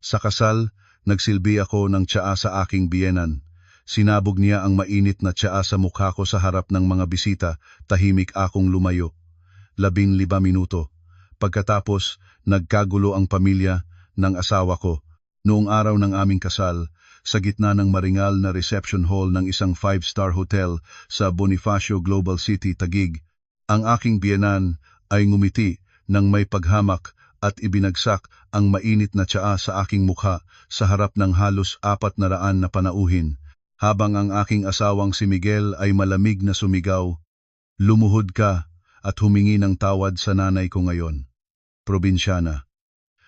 Sa kasal, nagsilbi ako ng tsaa sa aking biyenan. Sinabog niya ang mainit na tsaa sa mukha ko sa harap ng mga bisita, tahimik akong lumayo. 15 minuto. Pagkatapos, nagkagulo ang pamilya ng asawa ko. Noong araw ng aming kasal, sa gitna ng maringal na reception hall ng isang 5-star hotel sa Bonifacio Global City, Taguig, ang aking biyenan ay ngumiti nang may paghamak at ibinagsak ang mainit na tsaa sa aking mukha sa harap ng halos 400 na panauhin. Habang ang aking asawang si Miguel ay malamig na sumigaw, "Lumuhod ka at humingi ng tawad sa nanay ko ngayon." Probinsyana.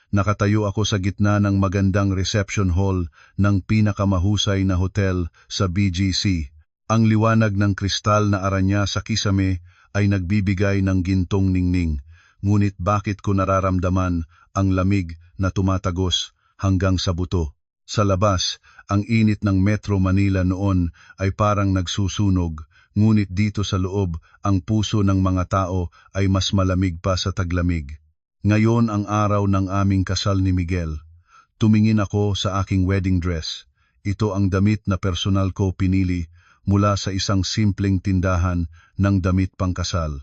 Nakatayo ako sa gitna ng magandang reception hall ng pinakamahusay na hotel sa BGC. Ang liwanag ng kristal na aranya sa kisame ay nagbibigay ng gintong ningning. Ngunit bakit ko nararamdaman ang lamig na tumatagos hanggang sa buto? Sa labas, ang init ng Metro Manila noon ay parang nagsusunog, ngunit dito sa loob, ang puso ng mga tao ay mas malamig pa sa taglamig. Ngayon ang araw ng aming kasal ni Miguel. Tumingin ako sa aking wedding dress. Ito ang damit na personal ko pinili mula sa isang simpleng tindahan ng damit pangkasal.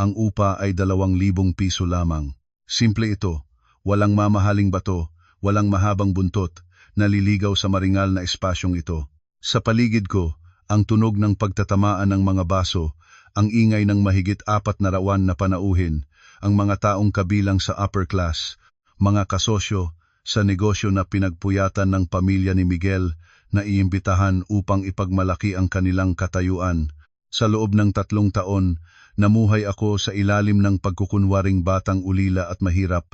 Ang upa ay 2,000 piso lamang. Simple ito, walang mamahaling bato, walang mahabang buntot, naliligaw sa maringal na espasyong ito. Sa paligid ko, ang tunog ng pagtatamaan ng mga baso, ang ingay ng mahigit 400 na panauhin, ang mga taong kabilang sa upper class, mga kasosyo sa negosyo na pinagpuyatan ng pamilya ni Miguel na iimbitahan upang ipagmalaki ang kanilang katayuan. Sa loob ng 3 taon, namuhay ako sa ilalim ng pagkukunwaring batang ulila at mahirap,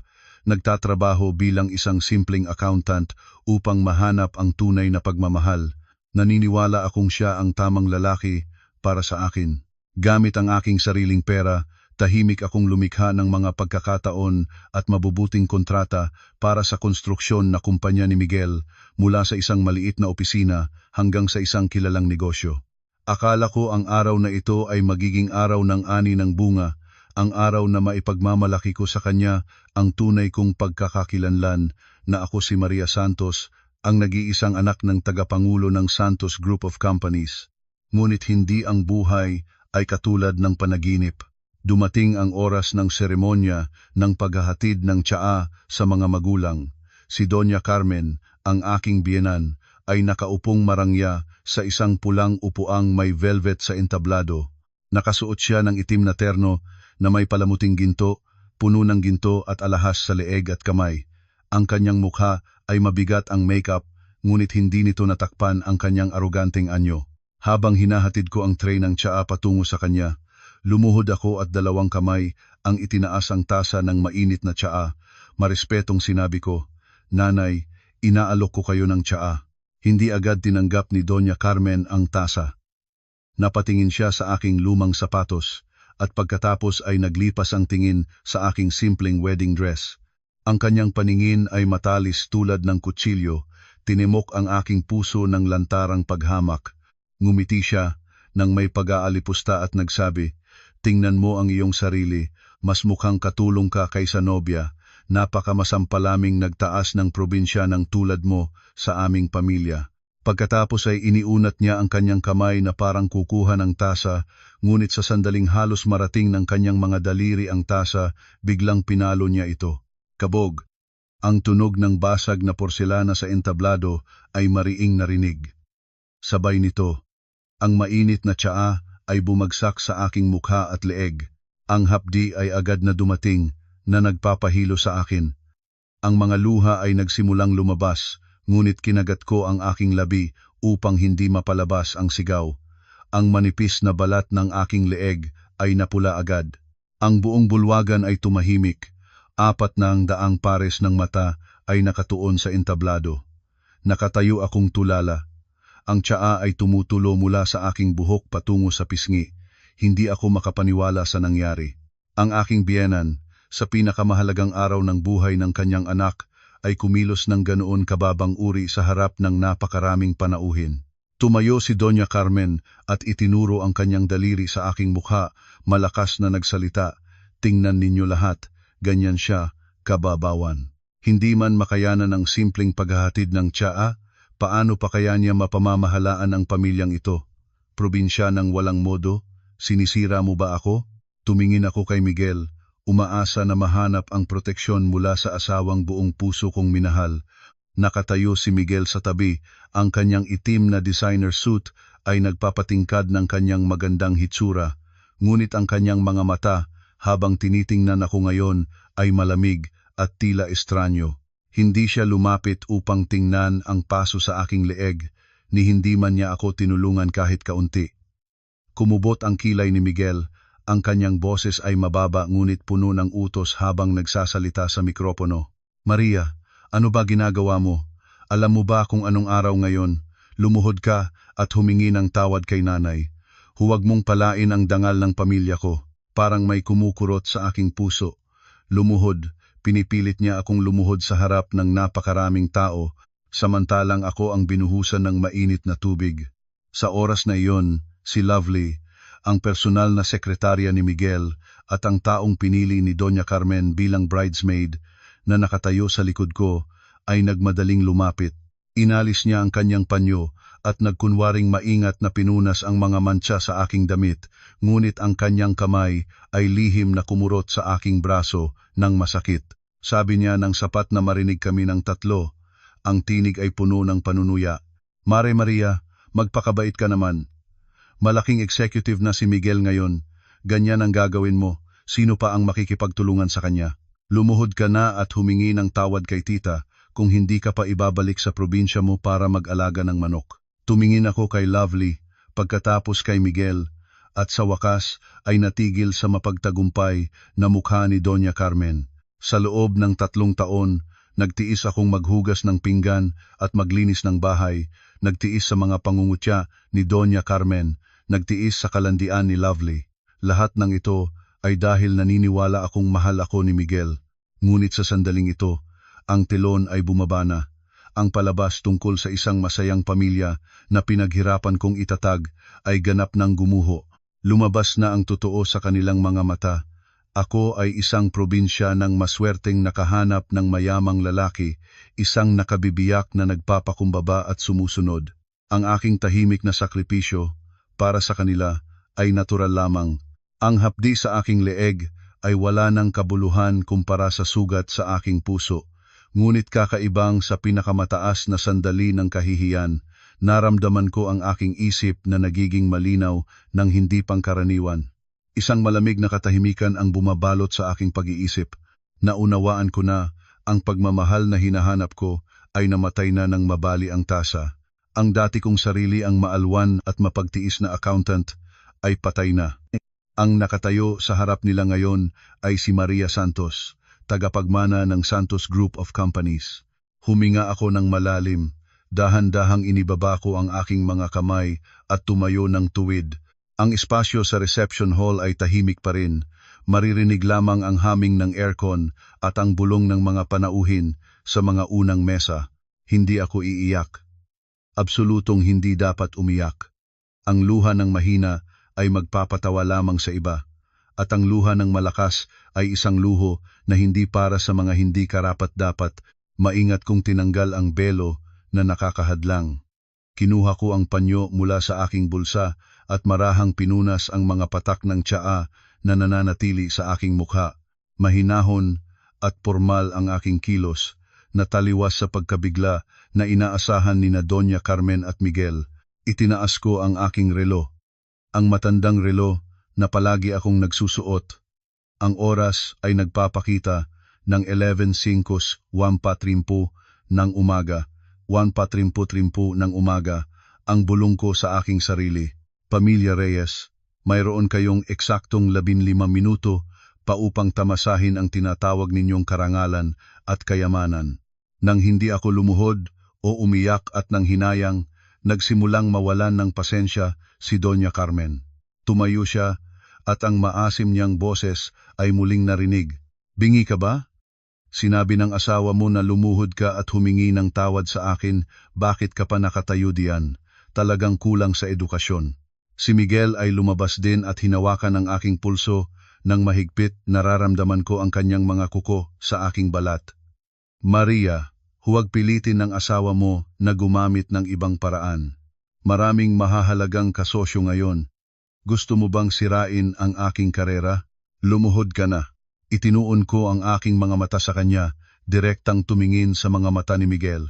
nagtatrabaho bilang isang simpleng accountant upang mahanap ang tunay na pagmamahal. Naniniwala akong siya ang tamang lalaki para sa akin. Gamit ang aking sariling pera, tahimik akong lumikha ng mga pagkakataon at mabubuting kontrata para sa konstruksyon na kumpanya ni Miguel, mula sa isang maliit na opisina hanggang sa isang kilalang negosyo. Akala ko ang araw na ito ay magiging araw ng ani ng bunga, ang araw na maipagmamalaki ko sa kanya ang tunay kong pagkakakilanlan na ako si Maria Santos, ang nag-iisang anak ng tagapangulo ng Santos Group of Companies. Ngunit hindi ang buhay ay katulad ng panaginip. Dumating ang oras ng seremonya ng paghahatid ng tsaa sa mga magulang. Si Doña Carmen, ang aking biyenan, ay nakaupong marangya sa isang pulang upuang may velvet sa entablado. Nakasuot siya ng itim na terno na may palamuting ginto, puno ng ginto at alahas sa leeg at kamay. Ang kanyang mukha ay mabigat ang makeup, ngunit hindi nito natakpan ang kanyang aroganteng anyo. Habang hinahatid ko ang tray ng tsaa patungo sa kanya, lumuhod ako at 2 kamay ang itinaas ang tasa ng mainit na tsaa. Marespetong sinabi ko, "Nanay, inaalok ko kayo ng tsaa." Hindi agad tinanggap ni Doña Carmen ang tasa. Napatingin siya sa aking lumang sapatos, at pagkatapos ay naglipas ang tingin sa aking simpleng wedding dress. Ang kanyang paningin ay matalis tulad ng kutsilyo, tinimok ang aking puso ng lantarang paghamak. Ngumiti siya nang may pag-aalipusta at nagsabi, "Tingnan mo ang iyong sarili, mas mukhang katulong ka kaysa nobya. Napakamasampalaming nagtaas ng probinsya ng tulad mo sa aming pamilya." Pagkatapos ay iniunat niya ang kanyang kamay na parang kukuha ng tasa, ngunit sa sandaling halos marating ng kanyang mga daliri ang tasa, biglang pinalo niya ito. Kabog! Ang tunog ng basag na porselana sa entablado ay mariing narinig. Sabay nito, ang mainit na tsaa ay bumagsak sa aking mukha at leeg. Ang hapdi ay agad na dumating na nagpapahilo sa akin. Ang mga luha ay nagsimulang lumabas, ngunit kinagat ko ang aking labi upang hindi mapalabas ang sigaw. Ang manipis na balat ng aking leeg ay napula agad. Ang buong bulwagan ay tumahimik. 400 pares ng mata ay nakatuon sa entablado. Nakatayo akong tulala. Ang tsaa ay tumutulo mula sa aking buhok patungo sa pisngi. Hindi ako makapaniwala sa nangyari. Ang aking biyenan, sa pinakamahalagang araw ng buhay ng kanyang anak, ay kumilos ng ganoon kababang uri sa harap ng napakaraming panauhin. Tumayo si Doña Carmen at itinuro ang kanyang daliri sa aking mukha, malakas na nagsalita, "Tingnan ninyo lahat, ganyan siya, kababawan." Hindi man makayanan ang simpleng paghahatid ng tsaa, paano pa kaya niya mapamamahalaan ang pamilyang ito? Probinsya ng walang modo, sinisira mo ba ako? Tumingin ako kay Miguel, umaasa na mahanap ang proteksyon mula sa asawang buong puso kong minahal. Nakatayo si Miguel sa tabi, ang kanyang itim na designer suit ay nagpapatingkad ng kanyang magandang hitsura, ngunit ang kanyang mga mata, habang tinitingnan ako ngayon, ay malamig at tila estranyo. Hindi siya lumapit upang tingnan ang paso sa aking leeg, ni hindi man niya ako tinulungan kahit kaunti. Kumubot ang kilay ni Miguel, ang kanyang boses ay mababa ngunit puno ng utos habang nagsasalita sa mikropono. Maria, ano ba ginagawa mo? Alam mo ba kung anong araw ngayon? Lumuhod ka at humingi ng tawad kay nanay. Huwag mong palain ang dangal ng pamilya ko. Parang may kumukurot sa aking puso. Lumuhod, pinipilit niya akong lumuhod sa harap ng napakaraming tao, samantalang ako ang binuhusan ng mainit na tubig. Sa oras na iyon, si Lovely, ang personal na sekretarya ni Miguel at ang taong pinili ni Doña Carmen bilang bridesmaid na nakatayo sa likod ko, ay nagmadaling lumapit. Inalis niya ang kanyang panyo at nagkunwaring maingat na pinunas ang mga mantsa sa aking damit, ngunit ang kanyang kamay ay lihim na kumurot sa aking braso ng masakit. Sabi niya nang sapat na marinig kami ng tatlo, ang tinig ay puno ng panunuya. Mare Maria, magpakabait ka naman. Malaking executive na si Miguel ngayon, ganyan ang gagawin mo, sino pa ang makikipagtulungan sa kanya? Lumuhod ka na at humingi ng tawad kay tita kung hindi ka pa ibabalik sa probinsya mo para mag-alaga ng manok. Tumingin ako kay Lovely, pagkatapos kay Miguel, at sa wakas ay natigil sa mapagtagumpay na mukha ni Doña Carmen. Sa loob ng 3 taon, nagtiis akong maghugas ng pinggan at maglinis ng bahay, nagtiis sa mga pangungutya ni Doña Carmen, nagtiis sa kalandian ni Lovely. Lahat ng ito ay dahil naniniwala akong mahal ako ni Miguel. Ngunit sa sandaling ito, ang telon ay bumaba na. Ang palabas tungkol sa isang masayang pamilya na pinaghirapan kong itatag ay ganap ng gumuho. Lumabas na ang totoo sa kanilang mga mata. Ako ay isang probinsya ng maswerteng nakahanap ng mayamang lalaki, isang nakabibiyak na nagpapakumbaba at sumusunod. Ang aking tahimik na sakripisyo, para sa kanila, ay natural lamang. Ang hapdi sa aking leeg ay wala ng kabuluhan kumpara sa sugat sa aking puso. Ngunit kakaibang sa pinakamataas na sandali ng kahihiyan, naramdaman ko ang aking isip na nagiging malinaw ng hindi pangkaraniwan. Isang malamig na katahimikan ang bumabalot sa aking pag-iisip. Naunawaan ko na ang pagmamahal na hinahanap ko ay namatay na ng mabali ang tasa. Ang dati kong sarili ang maalwan at mapagtiis na accountant ay patay na. Ang nakatayo sa harap nila ngayon ay si Maria Santos, tagapagmana ng Santos Group of Companies. Huminga ako ng malalim, dahan-dahang inibaba ko ang aking mga kamay at tumayo ng tuwid. Ang espasyo sa reception hall ay tahimik pa rin, maririnig lamang ang haming ng aircon at ang bulong ng mga panauhin sa mga unang mesa. Hindi ako iiyak. Absolutong hindi dapat umiyak. Ang luha ng mahina ay magpapatawa lamang sa iba, at ang luha ng malakas ay isang luho na hindi para sa mga hindi karapat-dapat. Maingat kong tinanggal ang belo na nakakahadlang. Kinuha ko ang panyo mula sa aking bulsa at marahang pinunas ang mga patak ng tsaa na nananatili sa aking mukha. Mahinahon at pormal ang aking kilos, nataliwas sa pagkabigla na inaasahan ni na Doña Carmen at Miguel. Itinaas ko ang aking relo. Ang matandang relo na palagi akong nagsusuot. Ang oras ay nagpapakita ng 11:05 ng umaga. 1:30 ng umaga, ang bulong ko sa aking sarili. Pamilya Reyes, mayroon kayong eksaktong 15 minuto pa upang tamasahin ang tinatawag ninyong karangalan at kayamanan. Nang hindi ako lumuhod o umiyak at nang hinayang, nagsimulang mawalan ng pasensya si Doña Carmen. Tumayo siya at ang maasim niyang boses ay muling narinig. Bingi ka ba? Sinabi ng asawa mo na lumuhod ka at humingi ng tawad sa akin, bakit ka pa nakatayo diyan? Talagang kulang sa edukasyon. Si Miguel ay lumabas din at hinawakan ang aking pulso, nang mahigpit nararamdaman ko ang kanyang mga kuko sa aking balat. Maria, huwag pilitin ng asawa mo na gumamit ng ibang paraan. Maraming mahahalagang kasosyo ngayon. Gusto mo bang sirain ang aking karera? Lumuhod ka na. Itinuon ko ang aking mga mata sa kanya, direktang tumingin sa mga mata ni Miguel.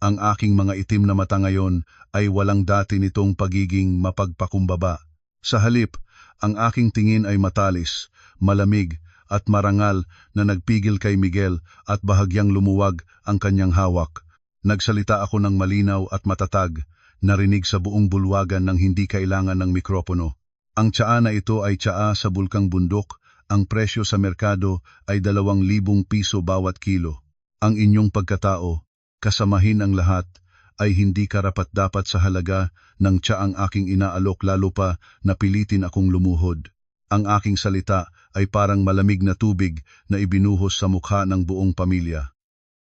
Ang aking mga itim na mata ngayon ay walang dati nitong pagiging mapagpakumbaba. Sa halip, ang aking tingin ay matalis, malamig, at marangal na nagpigil kay Miguel at bahagyang lumuwag ang kanyang hawak. Nagsalita ako ng malinaw at matatag, narinig sa buong bulwagan ng hindi kailangan ng mikropono. Ang tsaa na ito ay tsaa sa bulkang bundok, ang presyo sa merkado ay 2,000 piso bawat kilo. Ang inyong pagkatao, kasamahin ang lahat, ay hindi karapat-dapat sa halaga ng tsaang aking inaalok lalo pa na pilitin akong lumuhod. Ang aking salita ay parang malamig na tubig na ibinuhos sa mukha ng buong pamilya.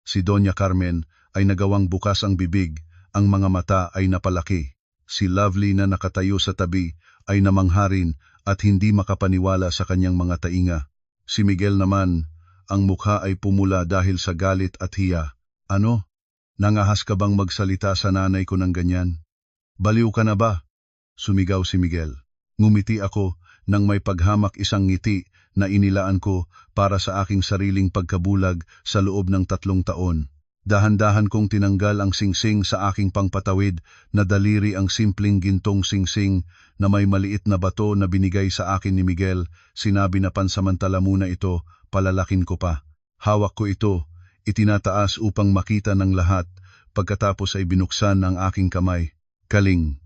Si Doña Carmen ay nagawang bukas ang bibig, ang mga mata ay napalaki. Si Lovely na nakatayo sa tabi ay namangharin at hindi makapaniwala sa kanyang mga tainga. Si Miguel naman, ang mukha ay pumula dahil sa galit at hiya. Ano? Nangahas ka bang magsalita sa nanay ko ng ganyan? Baliw ka na ba? Sumigaw si Miguel. Ngumiti ako nang may paghamak isang ngiti na inilaan ko para sa aking sariling pagkabulag sa loob ng 3 taon. Dahan-dahan kong tinanggal ang singsing sa aking pangpatawid na daliri ang simpleng gintong singsing na may maliit na bato na binigay sa akin ni Miguel. Sinabi na pansamantala muna ito, palalakin ko pa. Hawak ko ito, itinataas upang makita ng lahat, pagkatapos ay binuksan ang aking kamay. Kaling.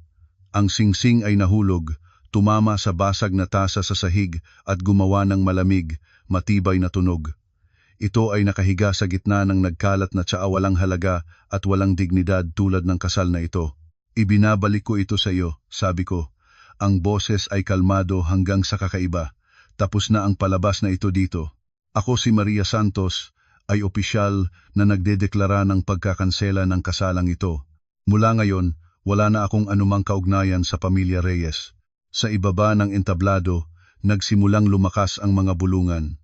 Ang singsing ay nahulog, tumama sa basag na tasa sa sahig at gumawa ng malamig, matibay na tunog. Ito ay nakahiga sa gitna ng nagkalat na tsaa walang halaga at walang dignidad tulad ng kasal na ito. Ibinabalik ko ito sa iyo, sabi ko. Ang boses ay kalmado hanggang sa kakaiba. Tapos na ang palabas na ito dito. Ako si Maria Santos ay opisyal na nagdedeklara ng pagkakansela ng kasalang ito. Mula ngayon, wala na akong anumang kaugnayan sa pamilya Reyes. Sa ibaba ng entablado, nagsimulang lumakas ang mga bulungan.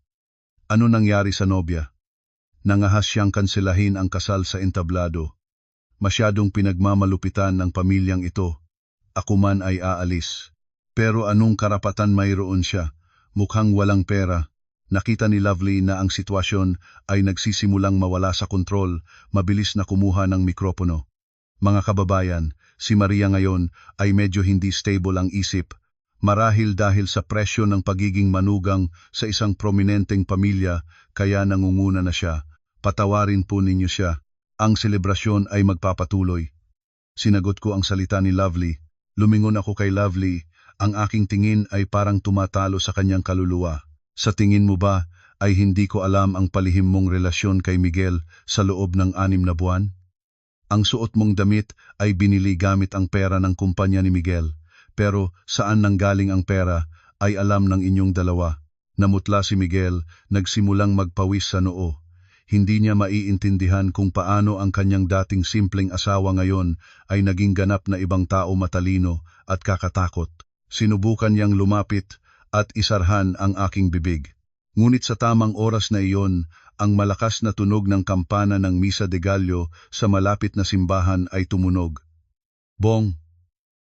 Ano nangyari sa nobya? Nangahas siyang kanselahin ang kasal sa entablado. Masyadong pinagmamalupitan ng pamilyang ito. Ako man ay aalis. Pero anong karapatan mayroon siya? Mukhang walang pera. Nakita ni Lovely na ang sitwasyon ay nagsisimulang mawala sa kontrol, mabilis na kumuha ng mikropono. Mga kababayan, si Maria ngayon ay medyo hindi stable ang isip. Marahil dahil sa presyo ng pagiging manugang sa isang prominenteng pamilya, kaya nangunguna na siya. Patawarin po ninyo siya. Ang selebrasyon ay magpapatuloy. Sinagot ko ang salita ni Lovely. Lumingon ako kay Lovely. Ang aking tingin ay parang tumatalo sa kanyang kaluluwa. Sa tingin mo ba ay hindi ko alam ang palihim mong relasyon kay Miguel sa loob ng 6 na buwan? Ang suot mong damit ay binili gamit ang pera ng kumpanya ni Miguel. Pero saan nanggaling ang pera ay alam ng inyong dalawa. Namutla si Miguel, nagsimulang magpawis sa noo. Hindi niya maiintindihan kung paano ang kanyang dating simpleng asawa ngayon ay naging ganap na ibang tao matalino at kakatakot. Sinubukan niyang lumapit at isarhan ang aking bibig. Ngunit sa tamang oras na iyon, ang malakas na tunog ng kampana ng Misa de Gallo sa malapit na simbahan ay tumunog. Bong!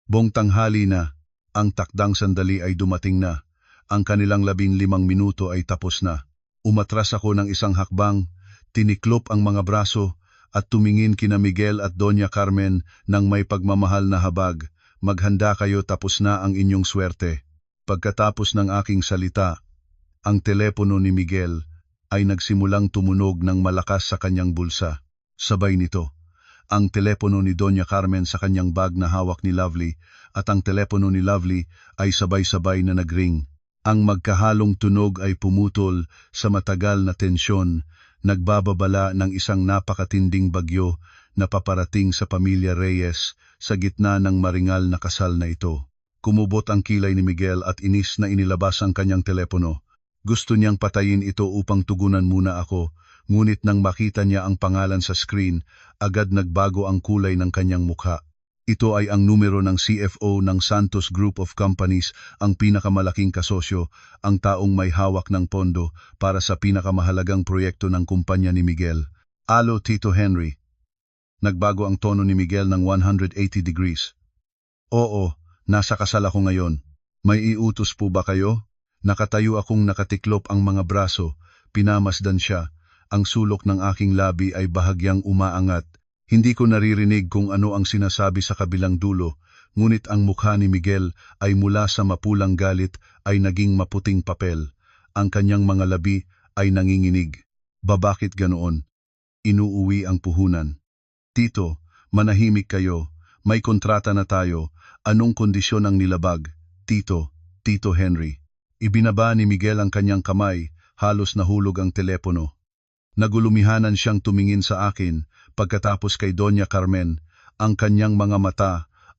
Bong tanghali na, ang takdang sandali ay dumating na, ang kanilang 15 minuto ay tapos na. Umatras ako ng isang hakbang, tiniklop ang mga braso, at tumingin kina Miguel at Doña Carmen ng may pagmamahal na habag. Maghanda kayo, tapos na ang inyong swerte. Pagkatapos ng aking salita, ang telepono ni Miguel ay nagsimulang tumunog ng malakas sa kanyang bulsa. Sabay nito, ang telepono ni Doña Carmen sa kanyang bag na hawak ni Lovely at ang telepono ni Lovely ay sabay-sabay na nagring. Ang magkahalong tunog ay pumutol sa matagal na tensyon, nagbababala ng isang napakatinding bagyo na paparating sa pamilya Reyes sa gitna ng maringal na kasal na ito. Kumubot ang kilay ni Miguel at inis na inilabas ang kanyang telepono. Gusto niyang patayin ito upang tugunan muna ako. Ngunit nang makita niya ang pangalan sa screen, agad nagbago ang kulay ng kanyang mukha. Ito ay ang numero ng CFO ng Santos Group of Companies, ang pinakamalaking kasosyo, ang taong may hawak ng pondo para sa pinakamahalagang proyekto ng kumpanya ni Miguel. Alo, Tito Henry. Nagbago ang tono ni Miguel ng 180 degrees. Oo, nasa kasal ako ngayon. May iutos po ba kayo? Nakatayo akong nakatiklop ang mga braso, pinamasdan siya. Ang sulok ng aking labi ay bahagyang umaangat. Hindi ko naririnig kung ano ang sinasabi sa kabilang dulo, ngunit ang mukha ni Miguel ay mula sa mapulang galit ay naging maputing papel. Ang kanyang mga labi ay nanginginig. Bakit ganoon? Inuuwi ang puhunan. Tito, manahimik kayo. May kontrata na tayo. Anong kondisyon ang nilabag? Tito Henry. Ibinaba ni Miguel ang kanyang kamay, halos nahulog ang telepono. Nagulumihanan siyang tumingin sa akin, pagkatapos kay Doña Carmen, ang kanyang mga mata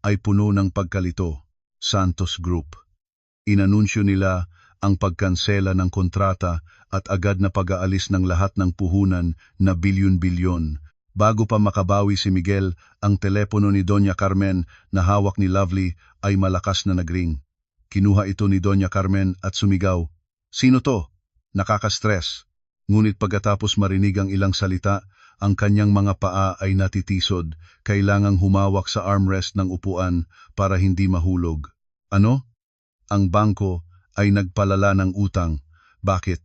ay puno ng pagkalito. Santos Group. Inanunsyo nila ang pagkansela ng kontrata at agad na pag-aalis ng lahat ng puhunan na bilyon-bilyon. Bago pa makabawi si Miguel, ang telepono ni Doña Carmen na hawak ni Lovely ay malakas na nagring. Kinuha ito ni Doña Carmen at sumigaw, "Sino to?" Nakaka-stress. Ngunit pagkatapos marinig ang ilang salita, ang kanyang mga paa ay natitisod, kailangang humawak sa armrest ng upuan para hindi mahulog. Ano? Ang bangko ay nagpalala ng utang. Bakit?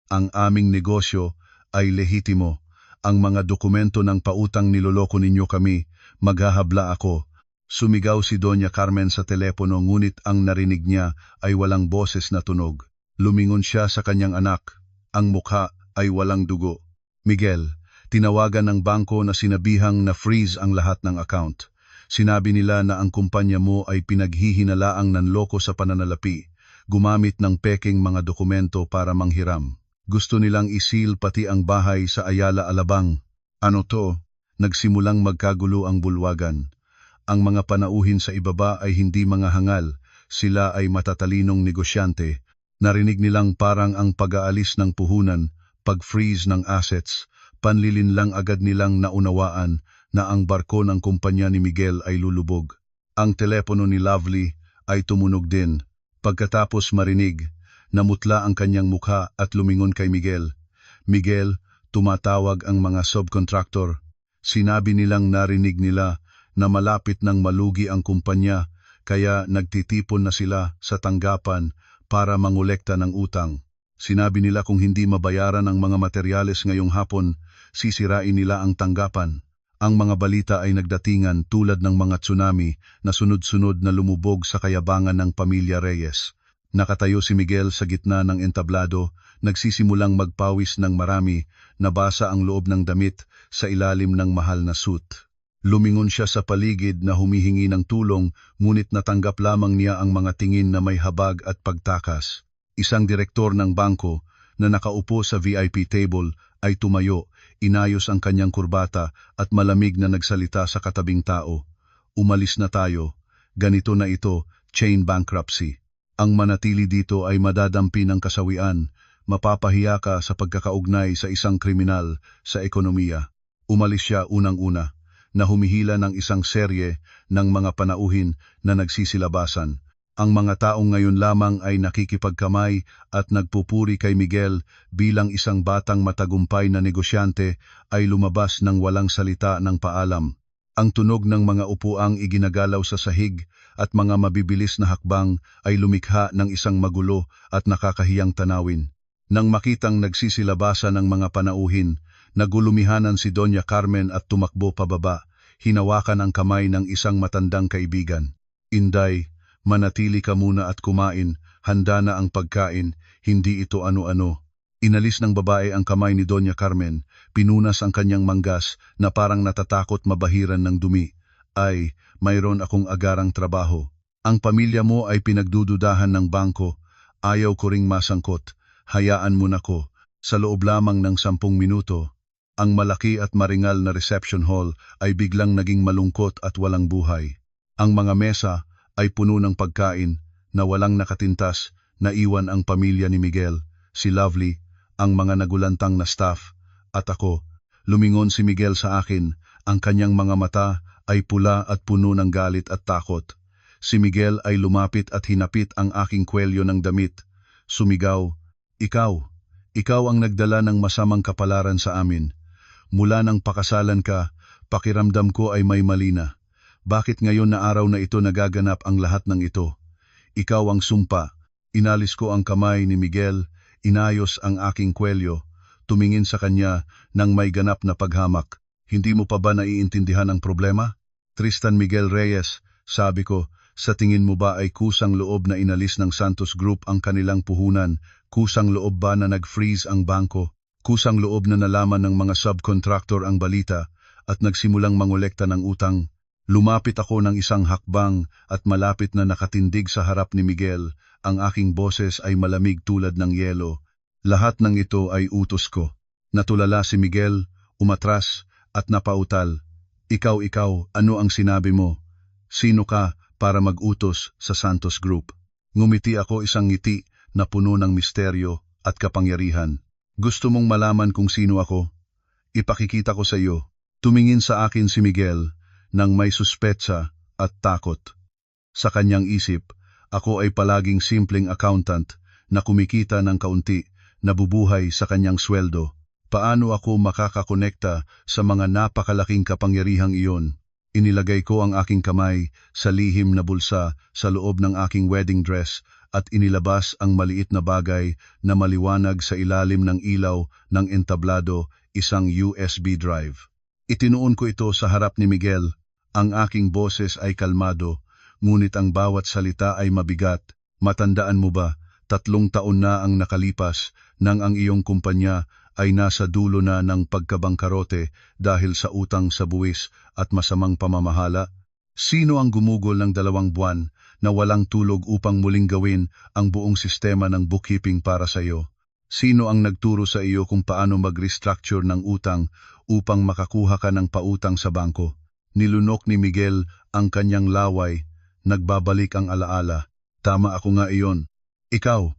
Ang aming negosyo ay lehitimo. Ang mga dokumento ng pautang niloloko ninyo kami, maghahabla ako. Sumigaw si Doña Carmen sa telepono ngunit ang narinig niya ay walang boses na tunog. Lumingon siya sa kanyang anak. Ang mukha ay walang dugo. Miguel, tinawagan ng bangko na sinabihang na freeze ang lahat ng account. Sinabi nila na ang kumpanya mo ay pinaghihinalaang nanloko sa pananalapi, gumamit ng peking mga dokumento para manghiram. Gusto nilang isil pati ang bahay sa Ayala Alabang. Ano to? Nagsimulang magkagulo ang bulwagan. Ang mga panauhin sa ibaba ay hindi mga hangal, sila ay matatalinong negosyante. Narinig nilang parang ang pag-aalis ng puhunan, pag-freeze ng assets, panlilin lang agad nilang naunawaan na ang barko ng kumpanya ni Miguel ay lulubog. Ang telepono ni Lovely ay tumunog din. Pagkatapos marinig, namutla ang kanyang mukha at lumingon kay Miguel. Miguel, tumatawag ang mga subcontractor. Sinabi nilang narinig nila na malapit nang malugi ang kumpanya, kaya nagtitipon na sila sa tanggapan para mangolekta ng utang. Sinabi nila kung hindi mabayaran ang mga materyales ngayong hapon, sisirain nila ang tanggapan. Ang mga balita ay nagdatingan tulad ng mga tsunami na sunod-sunod na lumubog sa kayabangan ng pamilya Reyes. Nakatayo si Miguel sa gitna ng entablado, nagsisimulang magpawis ng marami, nabasa ang loob ng damit sa ilalim ng mahal na suit. Lumingon siya sa paligid na humihingi ng tulong, ngunit natanggap lamang niya ang mga tingin na may habag at pagtakas. Isang direktor ng bangko na nakaupo sa VIP table ay tumayo, inayos ang kanyang kurbata at malamig na nagsalita sa katabing tao. Umalis na tayo. Ganito na ito, chain bankruptcy. Ang manatili dito ay madadampi ng kasawian, mapapahiya ka sa pagkakaugnay sa isang kriminal sa ekonomiya. Umalis siya unang-una, na humihila ng isang serye ng mga panauhin na nagsisilabasan. Ang mga taong ngayon lamang ay nakikipagkamay at nagpupuri kay Miguel bilang isang batang matagumpay na negosyante ay lumabas ng walang salita ng paalam. Ang tunog ng mga upuang iginagalaw sa sahig at mga mabibilis na hakbang ay lumikha ng isang magulo at nakakahiyang tanawin. Nang makitang nagsisilabasan ng mga panauhin, nagulumihanan si Doña Carmen at tumakbo pababa, hinawakan ang kamay ng isang matandang kaibigan. Inday, manatili ka muna at kumain, handa na ang pagkain, hindi ito ano-ano. Inalis ng babae ang kamay ni Doña Carmen, pinunas ang kanyang manggas na parang natatakot mabahiran ng dumi. Ay, mayroon akong agarang trabaho. Ang pamilya mo ay pinagdududahan ng bangko, ayaw ko ring masangkot, hayaan mo na ko. Sa loob lamang ng 10 minuto, ang malaki at maringal na reception hall ay biglang naging malungkot at walang buhay. Ang mga mesa ay puno ng pagkain na walang nakatintas, naiwan ang pamilya ni Miguel, si Lovely, ang mga nagulantang na staff, at ako. Lumingon si Miguel sa akin, ang kanyang mga mata ay pula at puno ng galit at takot. Si Miguel ay lumapit at hinapit ang aking kwelyo ng damit. Sumigaw, ikaw ang nagdala ng masamang kapalaran sa amin. Mula nang pakasalan ka, pakiramdam ko ay may mali na. Bakit ngayon na araw na ito nagaganap ang lahat ng ito? Ikaw ang sumpa. Inalis ko ang kamay ni Miguel, inayos ang aking kwelyo, tumingin sa kanya nang may ganap na paghamak. Hindi mo pa ba naiintindihan ang problema? Tristan Miguel Reyes, sabi ko, sa tingin mo ba ay kusang loob na inalis ng Santos Group ang kanilang puhunan? Kusang loob ba na nag-freeze ang bangko? Kusang loob na nalaman ng mga subcontractor ang balita at nagsimulang mangolekta ng utang? Lumapit ako ng isang hakbang at malapit na nakatindig sa harap ni Miguel. Ang aking boses ay malamig tulad ng yelo. Lahat ng ito ay utos ko. Natulala si Miguel, umatras at napautal. Ikaw, ano ang sinabi mo? Sino ka para mag-utos sa Santos Group? Ngumiti ako isang ngiti na puno ng misteryo at kapangyarihan. Gusto mong malaman kung sino ako? Ipakikita ko sa iyo. Tumingin sa akin si Miguel nang may suspetsa at takot. Sa kanyang isip, ako ay palaging simpleng accountant na kumikita ng kaunti, nabubuhay sa kanyang sweldo. Paano ako makakakonekta sa mga napakalaking kapangyarihang iyon? Inilagay ko ang aking kamay sa lihim na bulsa sa loob ng aking wedding dress at inilabas ang maliit na bagay na maliwanag sa ilalim ng ilaw ng entablado, isang USB drive. Itinuon ko ito sa harap ni Miguel. Ang aking boses ay kalmado, ngunit ang bawat salita ay mabigat. Matandaan mo ba, 3 taon na ang nakalipas nang ang iyong kumpanya ay nasa dulo na ng pagkabangkarote dahil sa utang sa buwis at masamang pamamahala? Sino ang gumugol ng 2 buwan na walang tulog upang muling gawin ang buong sistema ng bookkeeping para sa iyo? Sino ang nagturo sa iyo kung paano mag-restructure ng utang upang makakuha ka ng pautang sa bangko? Nilunok ni Miguel ang kanyang laway, nagbabalik ang alaala. Tama ako nga iyon. Ikaw,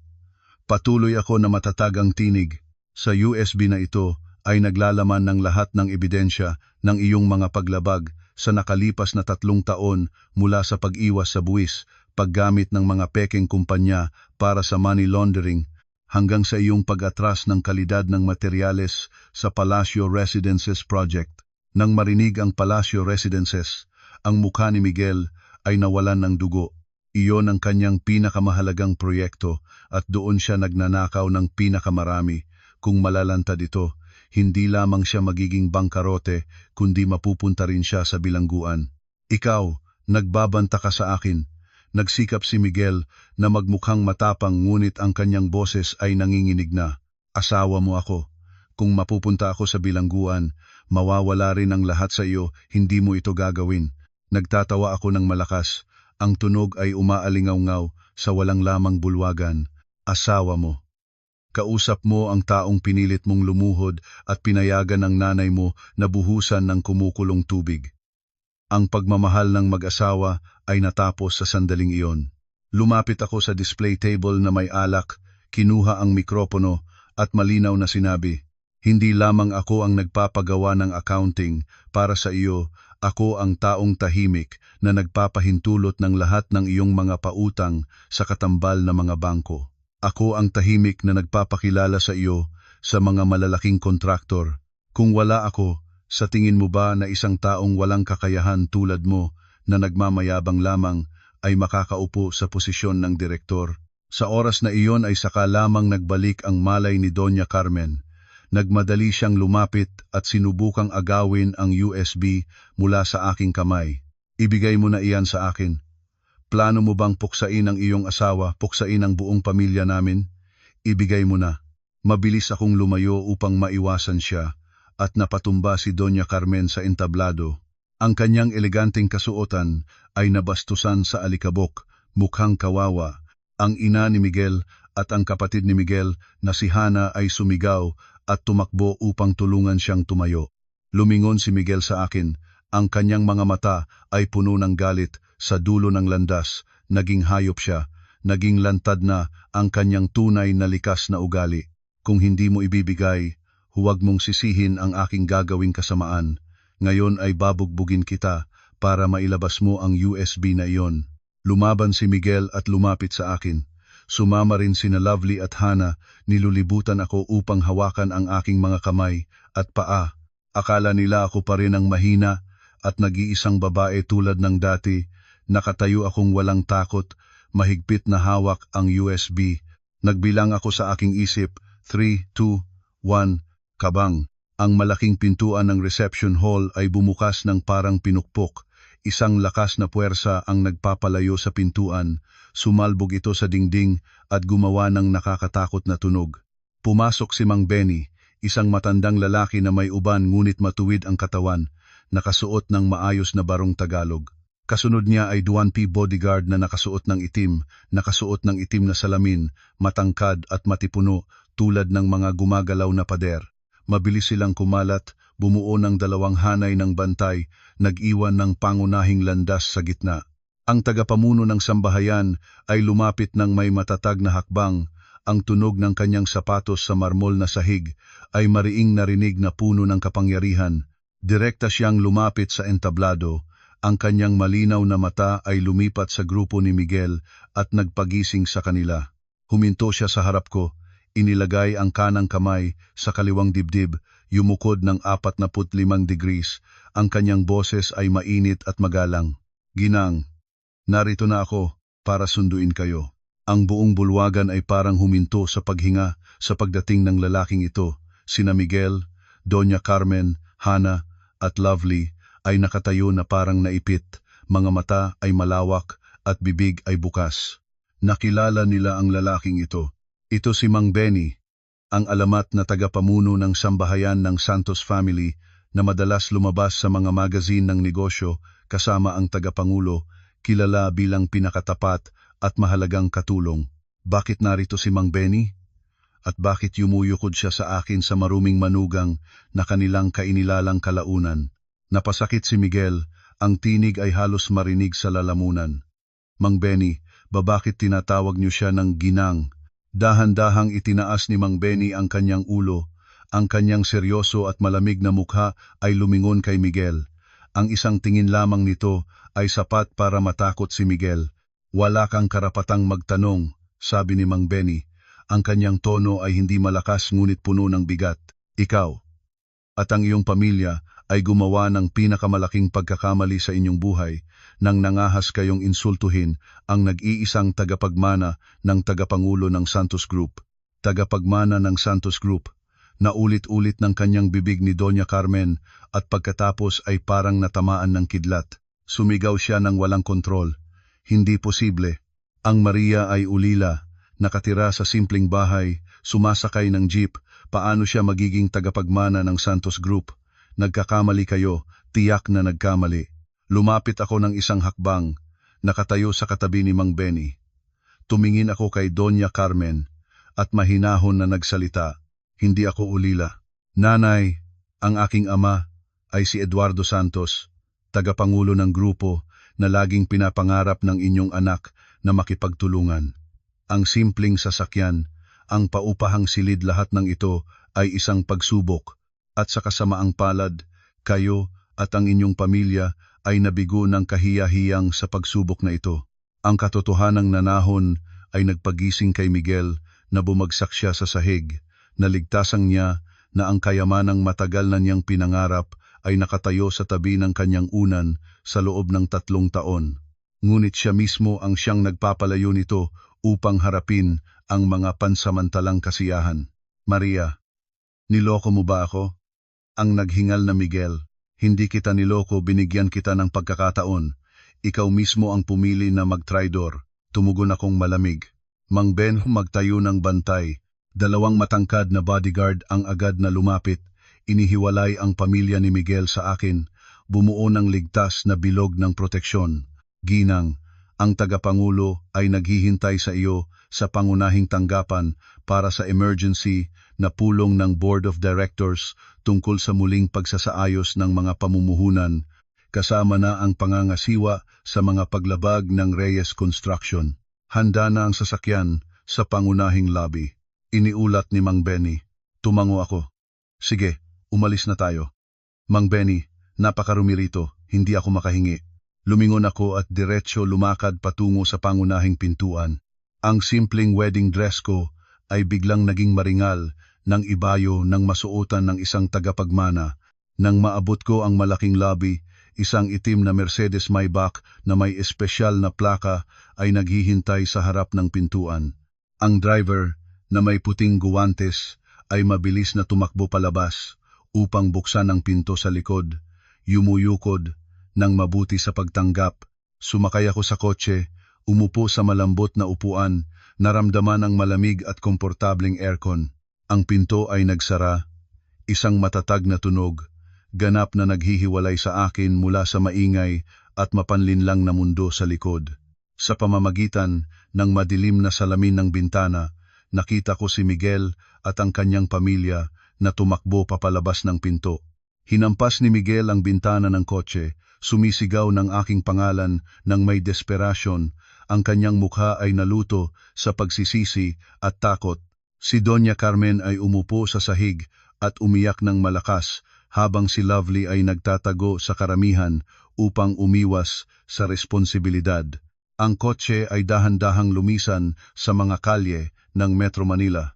patuloy ako na matatag ang tinig. Sa USB na ito ay naglalaman ng lahat ng ebidensya ng iyong mga paglabag sa nakalipas na 3 taon mula sa pag-iwas sa buwis, paggamit ng mga pekeng kumpanya para sa money laundering, hanggang sa iyong pag-atras ng kalidad ng materyales sa Palacio Residences Project. Nang marinig ang Palacio Residences, ang mukha ni Miguel ay nawalan ng dugo. Iyon ang kanyang pinakamahalagang proyekto at doon siya nagnanakaw ng pinakamarami. Kung malalantad ito, hindi lamang siya magiging bangkarote, kundi mapupunta rin siya sa bilangguan. Ikaw, nagbabanta ka sa akin. Nagsikap si Miguel na magmukhang matapang ngunit ang kanyang boses ay nanginginig na. Asawa mo ako. Kung mapupunta ako sa bilangguan, mawawala rin ang lahat sa iyo, hindi mo ito gagawin. Nagtatawa ako ng malakas. Ang tunog ay umaalingaw-ngaw sa walang lamang bulwagan. Asawa mo. Kausap mo ang taong pinilit mong lumuhod at pinayagan ng nanay mo na buhusan ng kumukulong tubig. Ang pagmamahal ng mag-asawa ay natapos sa sandaling iyon. Lumapit ako sa display table na may alak, kinuha ang mikropono at malinaw na sinabi, hindi lamang ako ang nagpapagawa ng accounting para sa iyo, ako ang taong tahimik na nagpapahintulot ng lahat ng iyong mga pautang sa katambal na mga bangko. Ako ang tahimik na nagpapakilala sa iyo sa mga malalaking kontraktor. Kung wala ako, sa tingin mo ba na isang taong walang kakayahan tulad mo na nagmamayabang lamang ay makakaupo sa posisyon ng direktor? Sa oras na iyon ay saka lamang nagbalik ang malay ni Doña Carmen. Nagmadali siyang lumapit at sinubukang agawin ang USB mula sa aking kamay. Ibigay mo na iyan sa akin. Plano mo bang puksain ang iyong asawa, puksain ang buong pamilya namin? Ibigay mo na. Mabilis akong lumayo upang maiwasan siya at napatumba si Doña Carmen sa entablado. Ang kanyang eleganteng kasuotan ay nabastusan sa alikabok, mukhang kawawa. Ang ina ni Miguel at ang kapatid ni Miguel na si Hana ay sumigaw at tumakbo upang tulungan siyang tumayo. Lumingon si Miguel sa akin. Ang kanyang mga mata ay puno ng galit. Sa dulo ng landas, naging hayop siya, naging lantad na ang kanyang tunay na likas na ugali. Kung hindi mo ibibigay, huwag mong sisihin ang aking gagawing kasamaan. Ngayon ay babugbugin kita para mailabas mo ang USB na iyon. Lumaban si Miguel at lumapit sa akin. Sumama rin sina Lovely at Hana, nilulibutan ako upang hawakan ang aking mga kamay at paa. Akala nila ako pa rin ang mahina at nag-iisang babae tulad ng dati. Nakatayo akong walang takot, mahigpit na hawak ang USB. Nagbilang ako sa aking isip, 3, 2, 1, kabang. Ang malaking pintuan ng reception hall ay bumukas ng parang pinukpok. Isang lakas na puwersa ang nagpapalayo sa pintuan. Sumalbog ito sa dingding at gumawa ng nakakatakot na tunog. Pumasok si Mang Benny, isang matandang lalaki na may uban ngunit matuwid ang katawan, nakasuot ng maayos na barong Tagalog. Kasunod niya ay 2 bodyguard na nakasuot ng itim na salamin, matangkad at matipuno tulad ng mga gumagalaw na pader. Mabilis silang kumalat, bumuo ng 2 hanay ng bantay, nag-iwan ng pangunahing landas sa gitna. Ang tagapamuno ng sambahayan ay lumapit ng may matatag na hakbang. Ang tunog ng kanyang sapatos sa marmol na sahig ay mariing narinig na puno ng kapangyarihan. Direkta siyang lumapit sa entablado. Ang kanyang malinaw na mata ay lumipat sa grupo ni Miguel at nagpagising sa kanila. Huminto siya sa harap ko, inilagay ang kanang kamay sa kaliwang dibdib, yumukod ng 45 degrees. Ang kanyang boses ay mainit at magalang. Ginang, narito na ako para sunduin kayo. Ang buong bulwagan ay parang huminto sa paghinga sa pagdating ng lalaking ito. Sina Miguel, Doña Carmen, Hana at Lovely ay nakatayo na parang naipit, mga mata ay malawak at bibig ay bukas. Nakilala nila ang lalaking ito. Ito si Mang Benny, ang alamat na tagapamuno ng sambahayan ng Santos family na madalas lumabas sa mga magazine ng negosyo kasama ang tagapangulo, kilala bilang pinakatapat at mahalagang katulong. Bakit narito si Mang Benny? At bakit yumuyukod siya sa akin sa maruming manugang na kanilang kainilalang kalaunan? Napasakit si Miguel, ang tinig ay halos marinig sa lalamunan. Mang Benny, bakit tinatawag niyo siya ng ginang? Dahan-dahang itinaas ni Mang Benny ang kanyang ulo. Ang kanyang seryoso at malamig na mukha ay lumingon kay Miguel. Ang isang tingin lamang nito ay sapat para matakot si Miguel. Wala kang karapatang magtanong, sabi ni Mang Benny. Ang kanyang tono ay hindi malakas ngunit puno ng bigat. Ikaw at ang iyong pamilya ay gumawa ng pinakamalaking pagkakamali sa inyong buhay nang nangahas kayong insultuhin ang nag-iisang tagapagmana ng tagapangulo ng Santos Group. Tagapagmana ng Santos Group, naulit-ulit ng kanyang bibig ni Doña Carmen at pagkatapos ay parang natamaan ng kidlat. Sumigaw siya ng walang kontrol. Hindi posible. Ang Maria ay ulila, nakatira sa simpleng bahay, sumasakay ng jeep. Paano siya magiging tagapagmana ng Santos Group? Nagkakamali kayo, tiyak na nagkamali. Lumapit ako ng isang hakbang, nakatayo sa katabi ni Mang Benny. Tumingin ako kay Doña Carmen at mahinahon na nagsalita. Hindi ako ulila. Nanay, ang aking ama ay si Eduardo Santos, tagapangulo ng grupo na laging pinapangarap ng inyong anak na makipagtulungan. Ang simpleng sasakyan, ang paupahang silid lahat ng ito ay isang pagsubok. At sa kasamaang palad, kayo at ang inyong pamilya ay nabigo ng kahiya-hiyang sa pagsubok na ito. Ang katotohanang nanahon ay nagpagising kay Miguel na bumagsak siya sa sahig. Naligtasan niya na ang kayamanang matagal na niyang pinangarap ay nakatayo sa tabi ng kanyang unan sa loob ng 3 taon. Ngunit siya mismo ang siyang nagpapalayo nito upang harapin ang mga pansamantalang kasiyahan. Maria, niloko mo ba ako? Ang naghingal na Miguel, hindi kita niloko, binigyan kita ng pagkakataon. Ikaw mismo ang pumili na magtraidor. Tumugon akong malamig. Mang Ben magtayo ng bantay. 2 matangkad na bodyguard ang agad na lumapit. Inihiwalay ang pamilya ni Miguel sa akin. Bumuo ng ligtas na bilog ng proteksyon. Ginang, ang tagapangulo ay naghihintay sa iyo sa pangunahing tanggapan para sa emergency na pulong ng Board of Directors tungkol sa muling pagsasaayos ng mga pamumuhunan, kasama na ang pangangasiwa sa mga paglabag ng Reyes Construction. Handa na ang sasakyan sa pangunahing lobby. Iniulat ni Mang Benny. Tumango ako. Sige, umalis na tayo. Mang Benny, napakarumi rito, hindi ako makahingi. Lumingon ako at diretsyo lumakad patungo sa pangunahing pintuan. Ang simpleng wedding dress ko ay biglang naging maringal ng ibayo ng masuotan ng isang tagapagmana Nang maabot ko ang malaking lobby, isang itim na Mercedes Maybach na may espesyal na plaka ay naghihintay sa harap ng pintuan. Ang driver, na may puting guwantes, ay mabilis na tumakbo palabas upang buksan ang pinto sa likod. Yumuyukod nang mabuti sa pagtanggap. Sumakay ako sa kotse, umupo sa malambot na upuan, naramdaman ang malamig at komportableng aircon. Ang pinto ay nagsara, isang matatag na tunog, ganap na naghihiwalay sa akin mula sa maingay at mapanlinlang na mundo sa likod. Sa pamamagitan ng madilim na salamin ng bintana, nakita ko si Miguel at ang kanyang pamilya na tumakbo papalabas ng pinto. Hinampas ni Miguel ang bintana ng kotse, sumisigaw ng aking pangalan ng may desperasyon. Ang kanyang mukha ay naluto sa pagsisisi at takot. Si Doña Carmen ay umupo sa sahig at umiyak ng malakas habang si Lovely ay nagtatago sa karamihan upang umiwas sa responsibilidad. Ang kotse ay dahan-dahang lumisan sa mga kalye ng Metro Manila.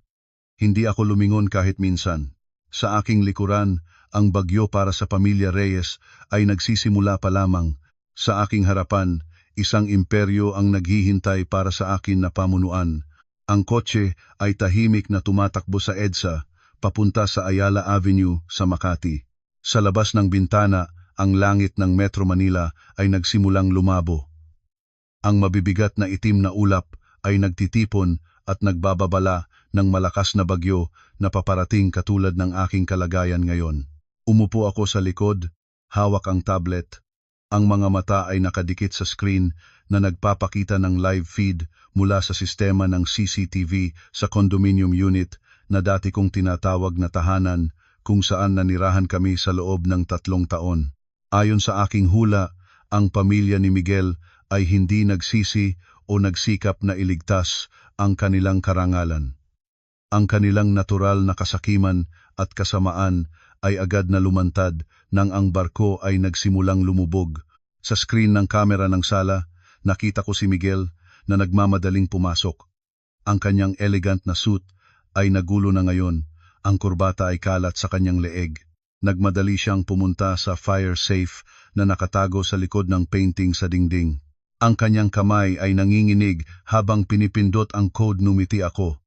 Hindi ako lumingon kahit minsan. Sa aking likuran, ang bagyo para sa pamilya Reyes ay nagsisimula pa lamang. Sa aking harapan, isang imperyo ang naghihintay para sa akin na pamunuan. Ang kotse ay tahimik na tumatakbo sa EDSA, papunta sa Ayala Avenue sa Makati. Sa labas ng bintana, ang langit ng Metro Manila ay nagsimulang lumabo. Ang mabibigat na itim na ulap ay nagtitipon at nagbababala ng malakas na bagyo na paparating katulad ng aking kalagayan ngayon. Umupo ako sa likod, hawak ang tablet. Ang mga mata ay nakadikit sa screen na nagpapakita ng live feed mula sa sistema ng CCTV sa condominium unit na dati kong tinatawag na tahanan kung saan nanirahan kami sa loob ng 3 taon. Ayon sa aking hula, ang pamilya ni Miguel ay hindi nagsisi o nagsikap na iligtas ang kanilang karangalan. Ang kanilang natural na kasakiman at kasamaan ay agad na lumantad nang ang barko ay nagsimulang lumubog. Sa screen ng kamera ng sala, nakita ko si Miguel na nagmamadaling pumasok. Ang kanyang elegant na suit ay nagulo na ngayon, ang kurbata ay kalat sa kanyang leeg. Nagmadali siyang pumunta sa fire safe na nakatago sa likod ng painting sa dingding. Ang kanyang kamay ay nanginginig habang pinipindot ang code. Numiti ako.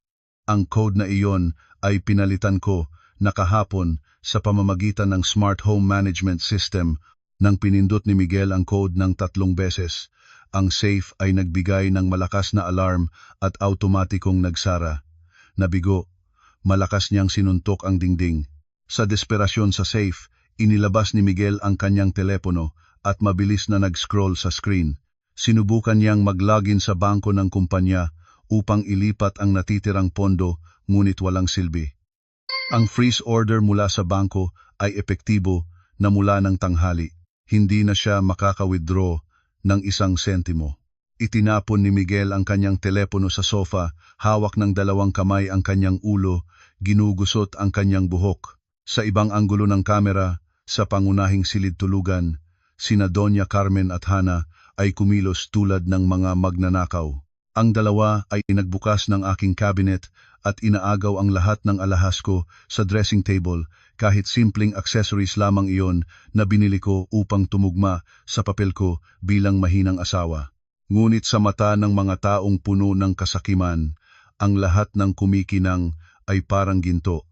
Ang code na iyon ay pinalitan ko na kahapon sa pamamagitan ng Smart Home Management System. Nang pinindot ni Miguel ang code ng 3 beses, ang safe ay nagbigay ng malakas na alarm at automatikong nagsara. Nabigo, malakas niyang sinuntok ang dingding. Sa desperasyon sa safe, inilabas ni Miguel ang kanyang telepono at mabilis na nag-scroll sa screen. Sinubukan niyang mag-login sa bangko ng kumpanya upang ilipat ang natitirang pondo, ngunit walang silbi. Ang freeze order mula sa bangko ay epektibo na mula ng tanghali. Hindi na siya makaka-withdraw ng 1 sentimo. Itinapon ni Miguel ang kanyang telepono sa sofa, hawak ng 2 kamay ang kanyang ulo, ginugusot ang kanyang buhok. Sa ibang anggulo ng kamera, sa pangunahing silid-tulugan, sina Doña Carmen at Hana ay kumilos tulad ng mga magnanakaw. Ang dalawa ay nagbukas ng aking cabinet at inaagaw ang lahat ng alahas ko sa dressing table, kahit simpleng accessories lamang iyon na binili ko upang tumugma sa papel ko bilang mahinang asawa. Ngunit sa mata ng mga taong puno ng kasakiman, ang lahat ng kumikinang ay parang ginto.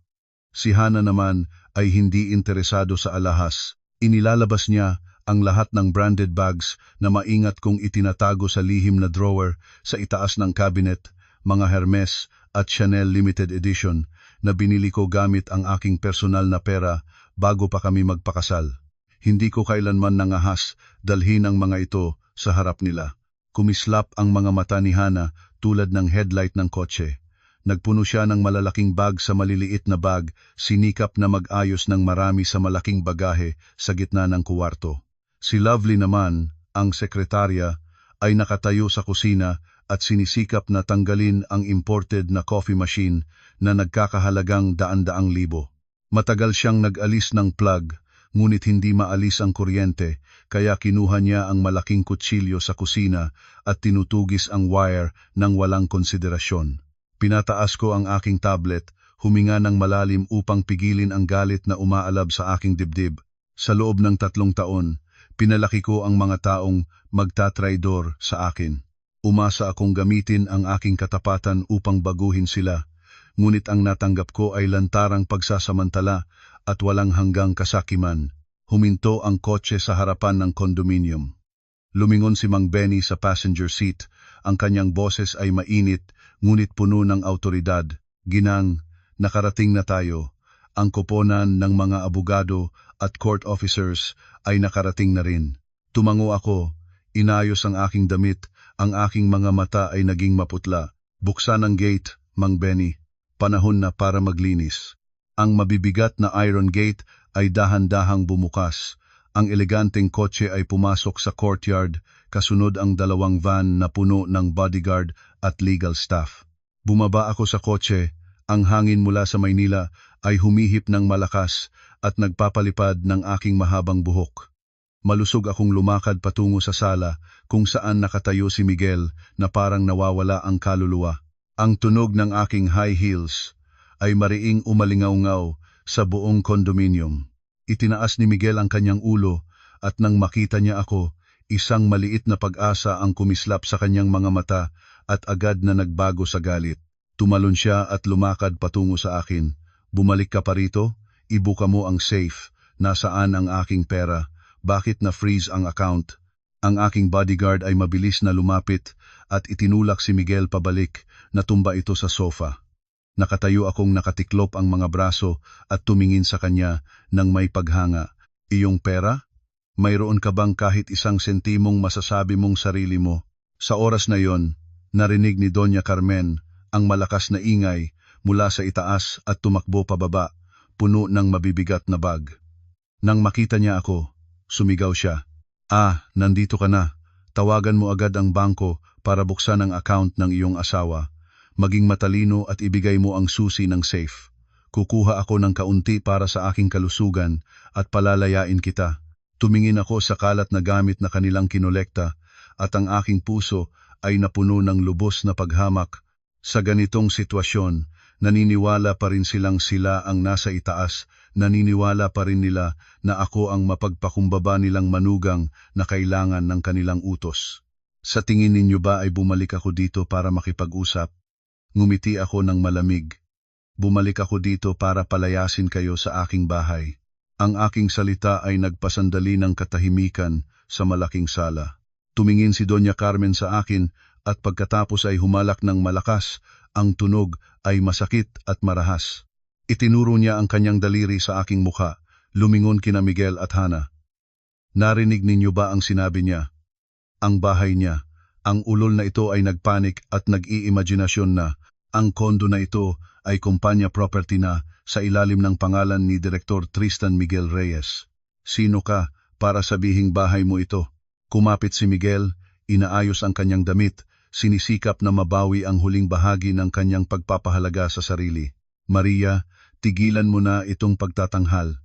Si Hana naman ay hindi interesado sa alahas. Inilalabas niya ang lahat ng branded bags na maingat kong itinatago sa lihim na drawer sa itaas ng cabinet, mga Hermes at Chanel Limited Edition na binili ko gamit ang aking personal na pera bago pa kami magpakasal. Hindi ko kailanman nangahas dalhin ang mga ito sa harap nila. Kumislap ang mga mata ni Hana tulad ng headlight ng kotse. Nagpuno siya ng malalaking bag sa maliliit na bag, sinikap na mag-ayos ng marami sa malaking bagahe sa gitna ng kuwarto. Si Lovely naman, ang sekretarya, ay nakatayo sa kusina at sinisikap na tanggalin ang imported na coffee machine na nagkakahalagang daan-daang libo. Matagal siyang nag-alis ng plug, ngunit hindi maalis ang kuryente, kaya kinuha niya ang malaking kutsilyo sa kusina at tinutugis ang wire ng walang konsiderasyon. Pinataas ko ang aking tablet, huminga ng malalim upang pigilin ang galit na umaalab sa aking dibdib. Sa loob ng 3 taon, pinalaki ko ang mga taong magtatraidor sa akin. Umasa akong gamitin ang aking katapatan upang baguhin sila, ngunit ang natanggap ko ay lantarang pagsasamantala at walang hanggang kasakiman. Huminto ang kotse sa harapan ng condominium. Lumingon si Mang Benny sa passenger seat. Ang kanyang boses ay mainit, ngunit puno ng autoridad. Ginang, nakarating na tayo. Ang koponan ng mga abogado at court officers ay nakarating na rin. Tumango ako, inayos ang aking damit, ang aking mga mata ay naging maputla. Buksan ang gate, Mang Benny. Panahon na para maglinis. Ang mabibigat na iron gate ay dahan-dahang bumukas. Ang eleganteng kotse ay pumasok sa courtyard, kasunod ang 2 van na puno ng bodyguard at legal staff. Bumaba ako sa kotse, ang hangin mula sa Maynila ay humihip ng malakas at nagpapalipad ng aking mahabang buhok. Malusog akong lumakad patungo sa sala kung saan nakatayo si Miguel na parang nawawala ang kaluluwa. Ang tunog ng aking high heels ay mariing umalingaw-ngaw sa buong condominium. Itinaas ni Miguel ang kanyang ulo at nang makita niya ako, isang maliit na pag-asa ang kumislap sa kanyang mga mata at agad na nagbago sa galit. Tumalon siya at lumakad patungo sa akin. Bumalik ka pa rito? Ibuka mo ang safe. Nasaan ang aking pera? Bakit na-freeze ang account? Ang aking bodyguard ay mabilis na lumapit at itinulak si Miguel pabalik, natumba ito sa sofa. Nakatayo akong nakatiklop ang mga braso at tumingin sa kanya nang may paghanga. Iyong pera? Mayroon ka bang kahit isang sentimong masasabi mong sarili mo? Sa oras na yon, narinig ni Doña Carmen ang malakas na ingay mula sa itaas at tumakbo pababa, puno ng mabibigat na bag. Nang makita niya ako, sumigaw siya. Nandito ka na. Tawagan mo agad ang bangko para buksan ang account ng iyong asawa. Maging matalino at ibigay mo ang susi ng safe. Kukuha ako ng kaunti para sa aking kalusugan at palalayain kita. Tumingin ako sa kalat na gamit na kanilang kinolekta at ang aking puso ay napuno ng lubos na paghamak. Sa ganitong sitwasyon, naniniwala pa rin silang sila ang nasa itaas, naniniwala pa rin nila na ako ang mapagpakumbaba nilang manugang na kailangan ng kanilang utos. Sa tingin ninyo ba ay bumalik ako dito para makipag-usap? Ngumiti ako ng malamig. Bumalik ako dito para palayasin kayo sa aking bahay. Ang aking salita ay nagpasandali ng katahimikan sa malaking sala. Tumingin si Doña Carmen sa akin at pagkatapos ay humalak ng malakas, ang tunog ay masakit at marahas. Itinuro niya ang kanyang daliri sa aking mukha, lumingon kina Miguel at Hana. Narinig ninyo ba ang sinabi niya? Ang bahay niya. Ang ulol na ito ay nagpanik at nag-iimaginasyon na ang kondo na ito ay kumpanya property na sa ilalim ng pangalan ni Direktor Tristan Miguel Reyes. Sino ka para sabihing bahay mo ito? Kumapit si Miguel, inaayos ang kanyang damit, sinisikap na mabawi ang huling bahagi ng kanyang pagpapahalaga sa sarili. Maria, tigilan mo na itong pagtatanghal.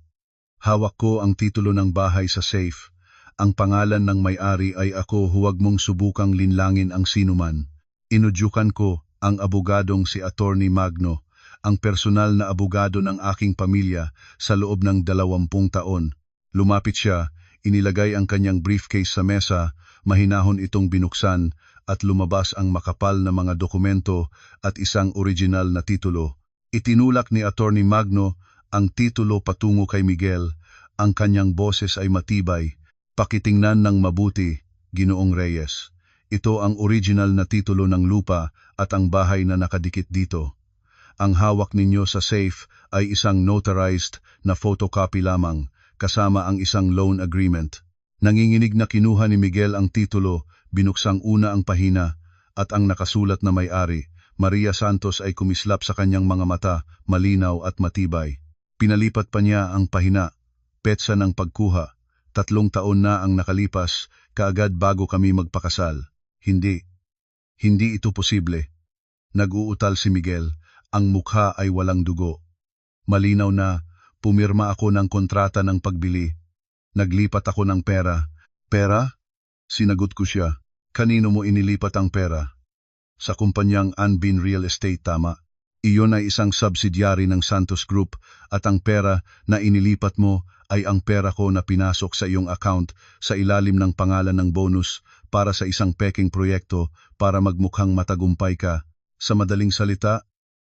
Hawak ko ang titulo ng bahay sa safe. Ang pangalan ng may-ari ay ako, huwag mong subukang linlangin ang sinuman. Inudyukan ko ang abogadong si Attorney Magno, ang personal na abogado ng aking pamilya sa loob ng 20 taon. Lumapit siya, inilagay ang kanyang briefcase sa mesa, mahinahon itong binuksan at lumabas ang makapal na mga dokumento at isang original na titulo. Itinulak ni Attorney Magno ang titulo patungo kay Miguel. Ang kanyang boses ay matibay. Pakitingnan ng mabuti, Ginoong Reyes. Ito ang original na titulo ng lupa at ang bahay na nakadikit dito. Ang hawak ninyo sa safe ay isang notarized na photocopy lamang, kasama ang isang loan agreement. Nanginginig na kinuha ni Miguel ang titulo, binuksang una ang pahina, at ang nakasulat na may-ari, Maria Santos, ay kumislap sa kanyang mga mata, malinaw at matibay. Pinalipat pa niya ang pahina, petsa ng pagkuha. 3 taon na ang nakalipas, kaagad bago kami magpakasal. Hindi ito posible. Nag-uutal si Miguel, ang mukha ay walang dugo. Malinaw na, pumirma ako ng kontrata ng pagbili. Naglipat ako ng pera. Pera? Sinagot ko siya. Kanino mo inilipat ang pera? Sa kumpanyang Anbin Real Estate, tama. Iyon ay isang subsidiary ng Santos Group at ang pera na inilipat mo ay ang pera ko na pinasok sa iyong account sa ilalim ng pangalan ng bonus para sa isang peking proyekto para magmukhang matagumpay ka. Sa madaling salita,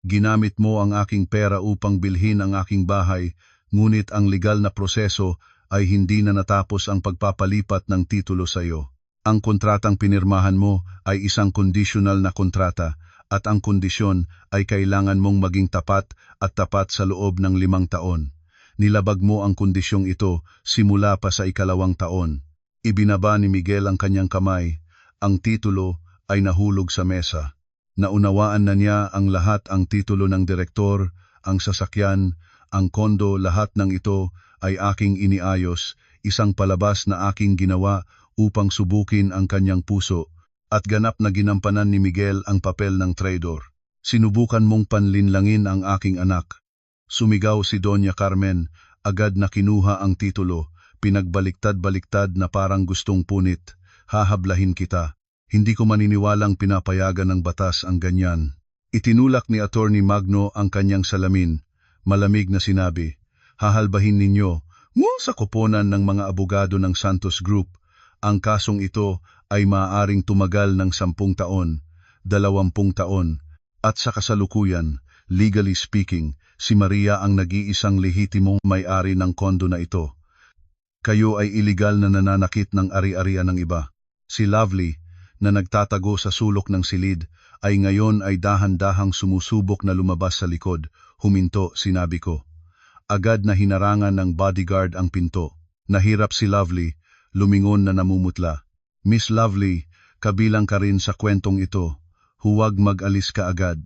ginamit mo ang aking pera upang bilhin ang aking bahay, ngunit ang legal na proseso ay hindi na natapos ang pagpapalipat ng titulo sa iyo. Ang kontratang pinirmahan mo ay isang conditional na kontrata at ang kondisyon ay kailangan mong maging tapat at tapat sa loob ng 5 taon. Nilabag mo ang kondisyong ito simula pa sa 2nd taon. Ibinaba ni Miguel ang kanyang kamay. Ang titulo ay nahulog sa mesa. Naunawaan na niya ang lahat, ang titulo ng direktor, ang sasakyan, ang kondo, lahat ng ito ay aking iniayos, isang palabas na aking ginawa upang subukin ang kanyang puso, at ganap na ginampanan ni Miguel ang papel ng traidor. Sinubukan mong panlinlangin ang aking anak. Sumigaw si Doña Carmen, agad na kinuha ang titulo, pinagbaliktad-baliktad na parang gustong punit. Hahablahin kita. Hindi ko maniniwalang pinapayagan ng batas ang ganyan. Itinulak ni Attorney Magno ang kanyang salamin. Malamig na sinabi, hahalbahin ninyo, ngunit sa koponan ng mga abogado ng Santos Group, ang kasong ito ay maaaring tumagal ng 10 taon, 20 taon, at sa kasalukuyan, legally speaking, si Maria ang nag-iisang lehitimong may-ari ng kondo na ito. Kayo ay iligal na nananakit ng ari-arian ng iba. Si Lovely, na nagtatago sa sulok ng silid, ay ngayon ay dahan-dahang sumusubok na lumabas sa likod. Huminto, sinabi ko. Agad na hinarangan ng bodyguard ang pinto. Nahirap si Lovely, lumingon na namumutla. Miss Lovely, kabilang ka rin sa kwentong ito. Huwag mag-alis ka agad.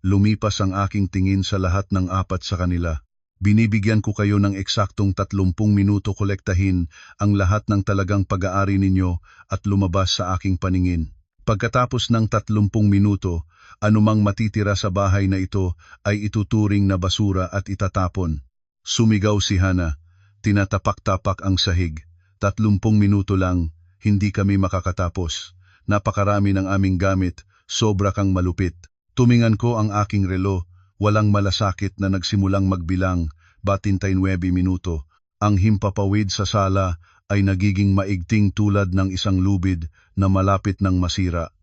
Lumipas ang aking tingin sa lahat ng 4 sa kanila. Binibigyan ko kayo ng eksaktong 30 minuto kolektahin ang lahat ng talagang pag-aari ninyo at lumabas sa aking paningin. Pagkatapos ng 30 minuto, anumang matitira sa bahay na ito ay ituturing na basura at itatapon. Sumigaw si Hana. Tinatapak-tapak ang sahig. 30 minuto lang, hindi kami makakatapos. Napakarami ng aming gamit, sobra kang malupit. Tumingan ko ang aking relo, walang malasakit na nagsimulang magbilang, 29 minuto. Ang himpapawid sa sala ay nagiging maigting tulad ng isang lubid na malapit ng masira.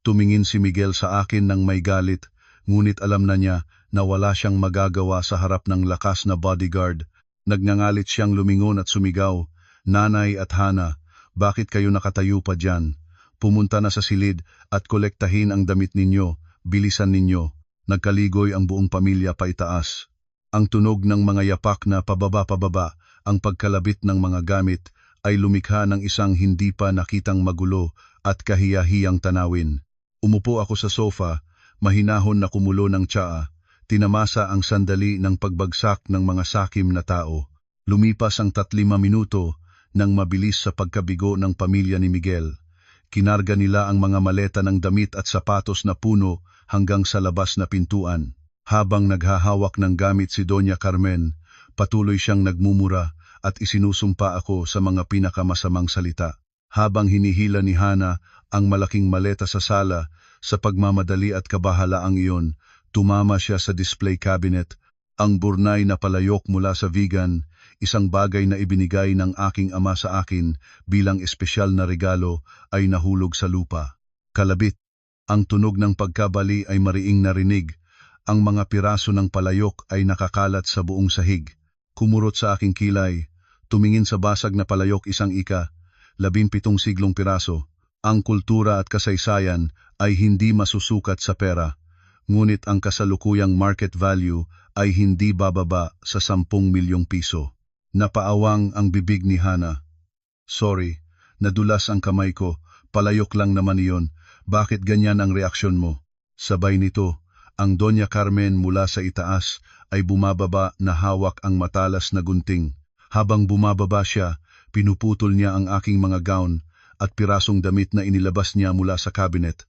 Tumingin si Miguel sa akin ng may galit, ngunit alam na niya na wala siyang magagawa sa harap ng lakas na bodyguard. Nagngangalit siyang lumingon at sumigaw, Nanay at Hana, bakit kayo nakatayo pa dyan? Pumunta na sa silid at kolektahin ang damit ninyo, bilisan ninyo. Nagkaligoy ang buong pamilya paitaas. Ang tunog ng mga yapak na pababa-pababa, ang pagkalabit ng mga gamit, ay lumikha ng isang hindi pa nakitang magulo at kahiyahiyang tanawin. Umupo ako sa sofa, mahinahon na kumulo ng tsaa. Tinamasa ang sandali ng pagbagsak ng mga sakim na tao. Lumipas ang 3 minuto nang mabilis sa pagkabigo ng pamilya ni Miguel. Kinarga nila ang mga maleta ng damit at sapatos na puno hanggang sa labas na pintuan. Habang naghahawak ng gamit si Doña Carmen, patuloy siyang nagmumura at isinusumpa ako sa mga pinakamasamang salita. Habang hinihila ni Hana ang malaking maleta sa sala, sa pagmamadali at kabahalaang iyon, tumama siya sa display cabinet. Ang burnay na palayok mula sa vegan, isang bagay na ibinigay ng aking ama sa akin bilang espesyal na regalo, ay nahulog sa lupa. Kalabit, ang tunog ng pagkabali ay mariing narinig. Ang mga piraso ng palayok ay nakakalat sa buong sahig. Kumurot sa aking kilay, tumingin sa basag na palayok, isang ika, 17 siglong piraso. Ang kultura at kasaysayan ay hindi masusukat sa pera, ngunit ang kasalukuyang market value ay hindi bababa sa 10 milyong piso. Napaawang ang bibig ni Hana. Sorry, nadulas ang kamay ko, palayok lang naman iyon, bakit ganyan ang reaksyon mo? Sabay nito, ang Doña Carmen mula sa itaas ay bumababa na hawak ang matalas na gunting. Habang bumababa siya, pinuputol niya ang aking mga gown at pirasong damit na inilabas niya mula sa cabinet.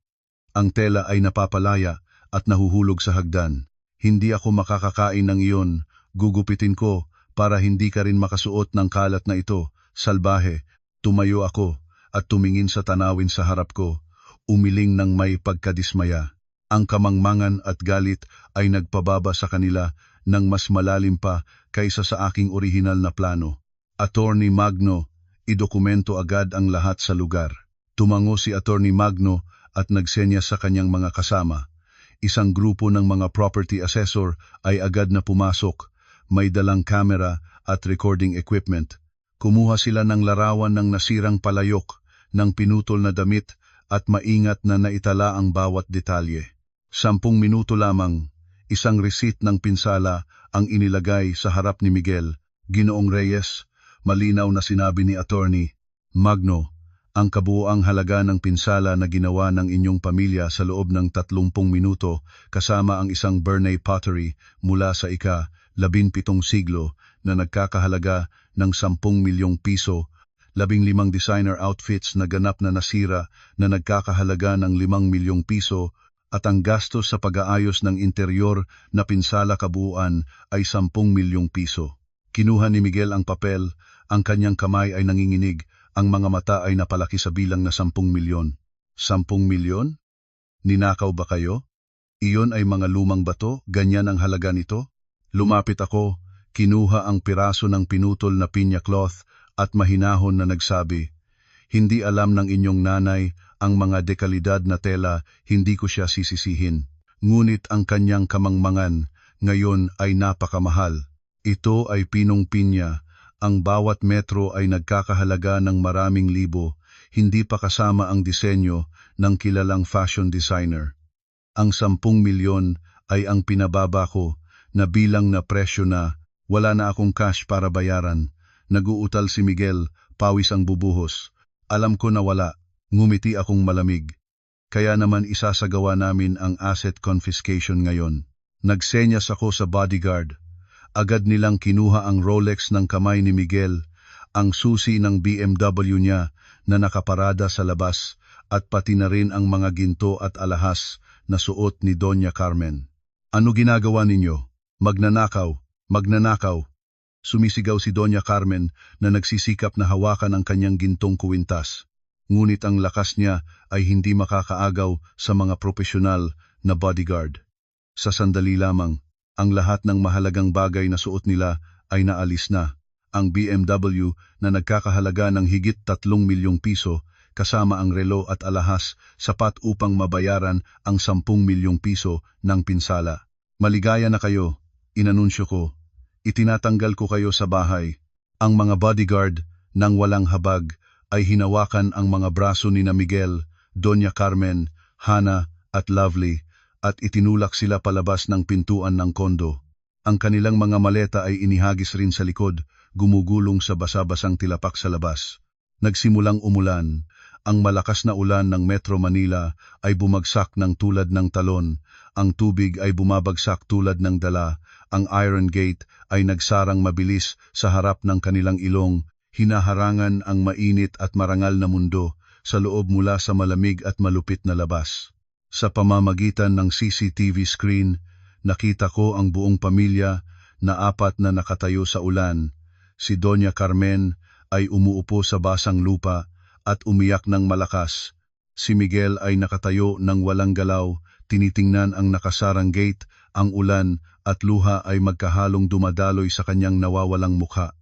Ang tela ay napapalaya at nahuhulog sa hagdan. Hindi ako makakakain ng iyon, gugupitin ko para hindi ka rin makasuot ng kalat na ito. Salbahe, tumayo ako at tumingin sa tanawin sa harap ko, umiling ng may pagkadismaya. Ang kamangmangan at galit ay nagpababa sa kanila ng mas malalim pa kaysa sa aking orihinal na plano. Attorney Magno, idokumento agad ang lahat sa lugar. Tumango si Attorney Magno at nagsenya sa kanyang mga kasama. Isang grupo ng mga property assessor ay agad na pumasok, may dalang kamera at recording equipment. Kumuha sila ng larawan ng nasirang palayok, ng pinutol na damit at maingat na naitala ang bawat detalye. 10 minuto lamang, isang receipt ng pinsala ang inilagay sa harap ni Miguel. Ginoong Reyes, malinaw na sinabi ni Attorney Magno, ang kabuuang halaga ng pinsala na ginawa ng inyong pamilya sa loob ng 30 minuto kasama ang isang Bernay pottery mula sa ika-17 siglo na nagkakahalaga ng 10 milyong piso, 15 designer outfits na ganap na nasira na nagkakahalaga ng 5 milyong piso at ang gastos sa pag-aayos ng interior na pinsala kabuuan ay 10 milyong piso. Kinuha ni Miguel ang papel, ang kanyang kamay ay nanginginig, ang mga mata ay napalaki sa bilang na 10 milyon. 10 milyon? Ninakaw ba kayo? Iyon ay mga lumang bato, ganyan ang halaga nito? Lumapit ako, kinuha ang piraso ng pinutol na pinya cloth at mahinahon na nagsabi, hindi alam ng inyong nanay ang mga dekalidad na tela, hindi ko siya sisisihin. Ngunit ang kanyang kamangmangan ngayon ay napakamahal. Ito ay pinong pinya, ang bawat metro ay nagkakahalaga ng maraming libo, hindi pa kasama ang disenyo ng kilalang fashion designer. Ang 10 milyon ay ang pinababa ko na bilang na presyo na wala na akong cash para bayaran. Naguutal si Miguel, pawis ang bubuhos. Alam ko na wala, ngumiti akong malamig. Kaya naman isasagawa namin ang asset confiscation ngayon. Nagsenyas ako sa bodyguard. Agad nilang kinuha ang Rolex ng kamay ni Miguel, ang susi ng BMW niya na nakaparada sa labas, at pati na rin ang mga ginto at alahas na suot ni Doña Carmen. Ano ginagawa ninyo? Magnanakaw, magnanakaw. Sumisigaw si Doña Carmen na nagsisikap na hawakan ang kanyang gintong kuwintas. Ngunit ang lakas niya ay hindi makakaagaw sa mga profesional na bodyguard. Sa sandali lamang, ang lahat ng mahalagang bagay na suot nila ay naalis na. Ang BMW na nagkakahalaga ng higit 3 milyong piso kasama ang relo at alahas sapat upang mabayaran ang 10 milyong piso ng pinsala. Maligaya na kayo, inanunsyo ko. Itinatanggal ko kayo sa bahay. Ang mga bodyguard nang walang habag ay hinawakan ang mga braso ni na Miguel, Doña Carmen, Hana at Lovely at itinulak sila palabas ng pintuan ng kondo. Ang kanilang mga maleta ay inihagis rin sa likod, gumugulong sa basa-basang tilapak sa labas. Nagsimulang umulan. Ang malakas na ulan ng Metro Manila ay bumagsak ng tulad ng talon. Ang tubig ay bumabagsak tulad ng dala. Ang Iron Gate ay nagsarang mabilis sa harap ng kanilang ilong, hinaharangan ang mainit at marangal na mundo sa loob mula sa malamig at malupit na labas. Sa pamamagitan ng CCTV screen, nakita ko ang buong pamilya na 4 na nakatayo sa ulan. Si Doña Carmen ay umuupo sa basang lupa at umiyak ng malakas. Si Miguel ay nakatayo ng walang galaw, tinitingnan ang nakasarang gate, ang ulan at luha ay magkahalong dumadaloy sa kanyang nawawalang mukha.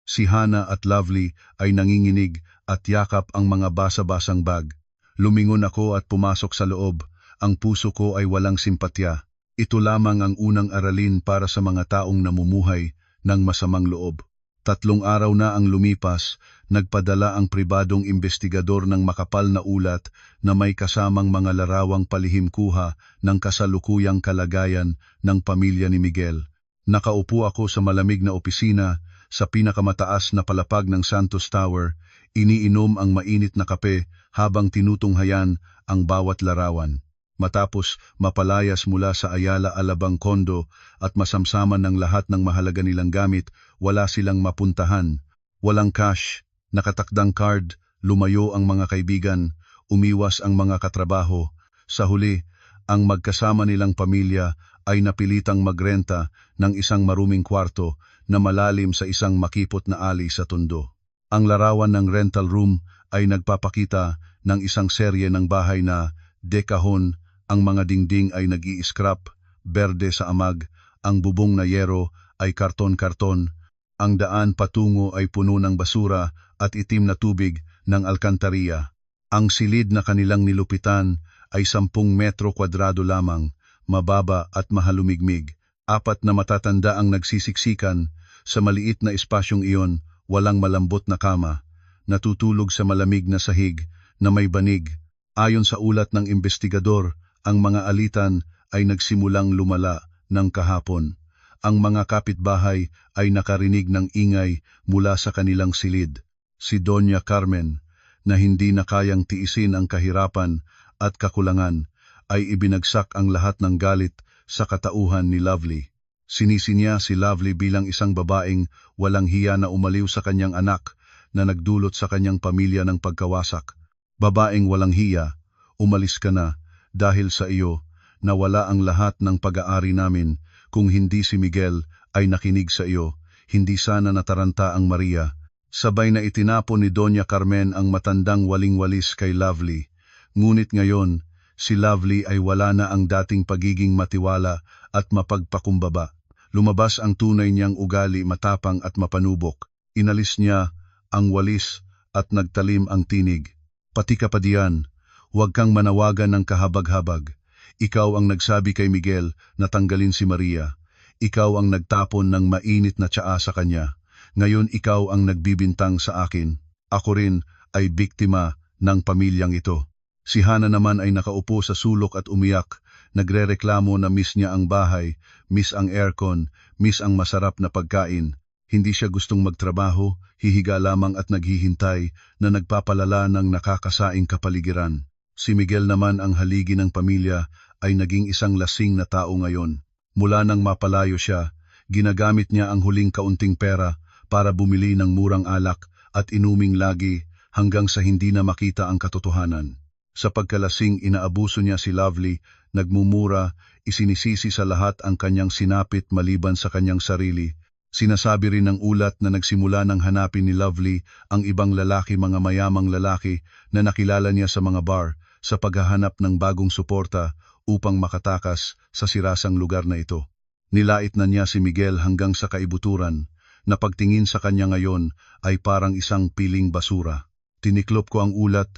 Si Hana at Lovely ay nanginginig at yakap ang mga basa-basang bag. Lumingon ako at pumasok sa loob. Ang puso ko ay walang simpatya. Ito lamang ang unang aralin para sa mga taong namumuhay ng masamang loob. 3 araw na ang lumipas, nagpadala ang pribadong investigador ng makapal na ulat na may kasamang mga larawang palihim-kuha ng kasalukuyang kalagayan ng pamilya ni Miguel. Nakaupo ako sa malamig na opisina sa pinakamataas na palapag ng Santos Tower, iniinom ang mainit na kape habang tinutunghayan ang bawat larawan. Matapos mapalayas mula sa Ayala Alabang Kondo at masamsaman ng lahat ng mahalaga nilang gamit, wala silang mapuntahan. Walang cash, nakatakdang card, lumayo ang mga kaibigan, umiwas ang mga katrabaho. Sa huli, ang magkasama nilang pamilya ay napilitang magrenta ng isang maruming kwarto na malalim sa isang makipot na alley sa Tondo. Ang larawan ng rental room ay nagpapakita ng isang serye ng bahay na dekahon. Ang mga dingding ay nag-i-scrap, berde sa amag, ang bubong na yero ay karton-karton. Ang daan patungo ay puno ng basura at itim na tubig ng alkantarya. Ang silid na kanilang nilupitan ay 10 metro kwadrado lamang, mababa at mahalumigmig. 4 na matatanda ang nagsisiksikan sa maliit na espasyong iyon, walang malambot na kama, natutulog sa malamig na sahig na may banig. Ayon sa ulat ng investigador, ang mga alitan ay nagsimulang lumala ng kahapon. Ang mga kapitbahay ay nakarinig ng ingay mula sa kanilang silid. Si Doña Carmen, na hindi na kayang tiisin ang kahirapan at kakulangan, ay ibinagsak ang lahat ng galit sa katauhan ni Lovely. Sinisi niya si Lovely bilang isang babaeng walang hiya na umaliw sa kanyang anak na nagdulot sa kanyang pamilya ng pagkawasak. Babaeng walang hiya, umalis ka na dahil sa iyo nawala ang lahat ng pag-aari namin. Kung hindi si Miguel ay nakinig sa iyo, hindi sana nataranta ang Maria. Sabay na itinapon ni Doña Carmen ang matandang waling-walis kay Lovely. Ngunit ngayon, si Lovely ay wala na ang dating pagiging matiwala at mapagpakumbaba. Lumabas ang tunay niyang ugali, matapang at mapanubok. Inalis niya ang walis at nagtalim ang tinig. Pati ka pa diyan, huwag kang manawagan ng kahabag-habag. Ikaw ang nagsabi kay Miguel na tanggalin si Maria. Ikaw ang nagtapon ng mainit na tsaa sa kanya. Ngayon ikaw ang nagbibintang sa akin. Ako rin ay biktima ng pamilyang ito. Si Hana naman ay nakaupo sa sulok at umiyak. Nagrereklamo na miss niya ang bahay, miss ang aircon, miss ang masarap na pagkain. Hindi siya gustong magtrabaho, hihiga lamang at naghihintay na nagpapalala ng nakakasaing kapaligiran. Si Miguel naman, ang haligi ng pamilya, ay naging isang lasing na tao ngayon. Mula nang mapalayo siya, ginagamit niya ang huling kaunting pera para bumili ng murang alak at inuming lagi hanggang sa hindi na makita ang katotohanan. Sa pagkalasing, inaabuso niya si Lovely, nagmumura, isinisisi sa lahat ang kanyang sinapit maliban sa kanyang sarili. Sinasabi rin ng ulat na nagsimula ng hanapin ni Lovely ang ibang lalaki, mga mayamang lalaki na nakilala niya sa mga bar, sa paghahanap ng bagong suporta upang makatakas sa sirasang lugar na ito. Nilait na niya si Miguel hanggang sa kaibuturan, na pagtingin sa kanya ngayon ay parang isang piling basura. Tiniklop ko ang ulat,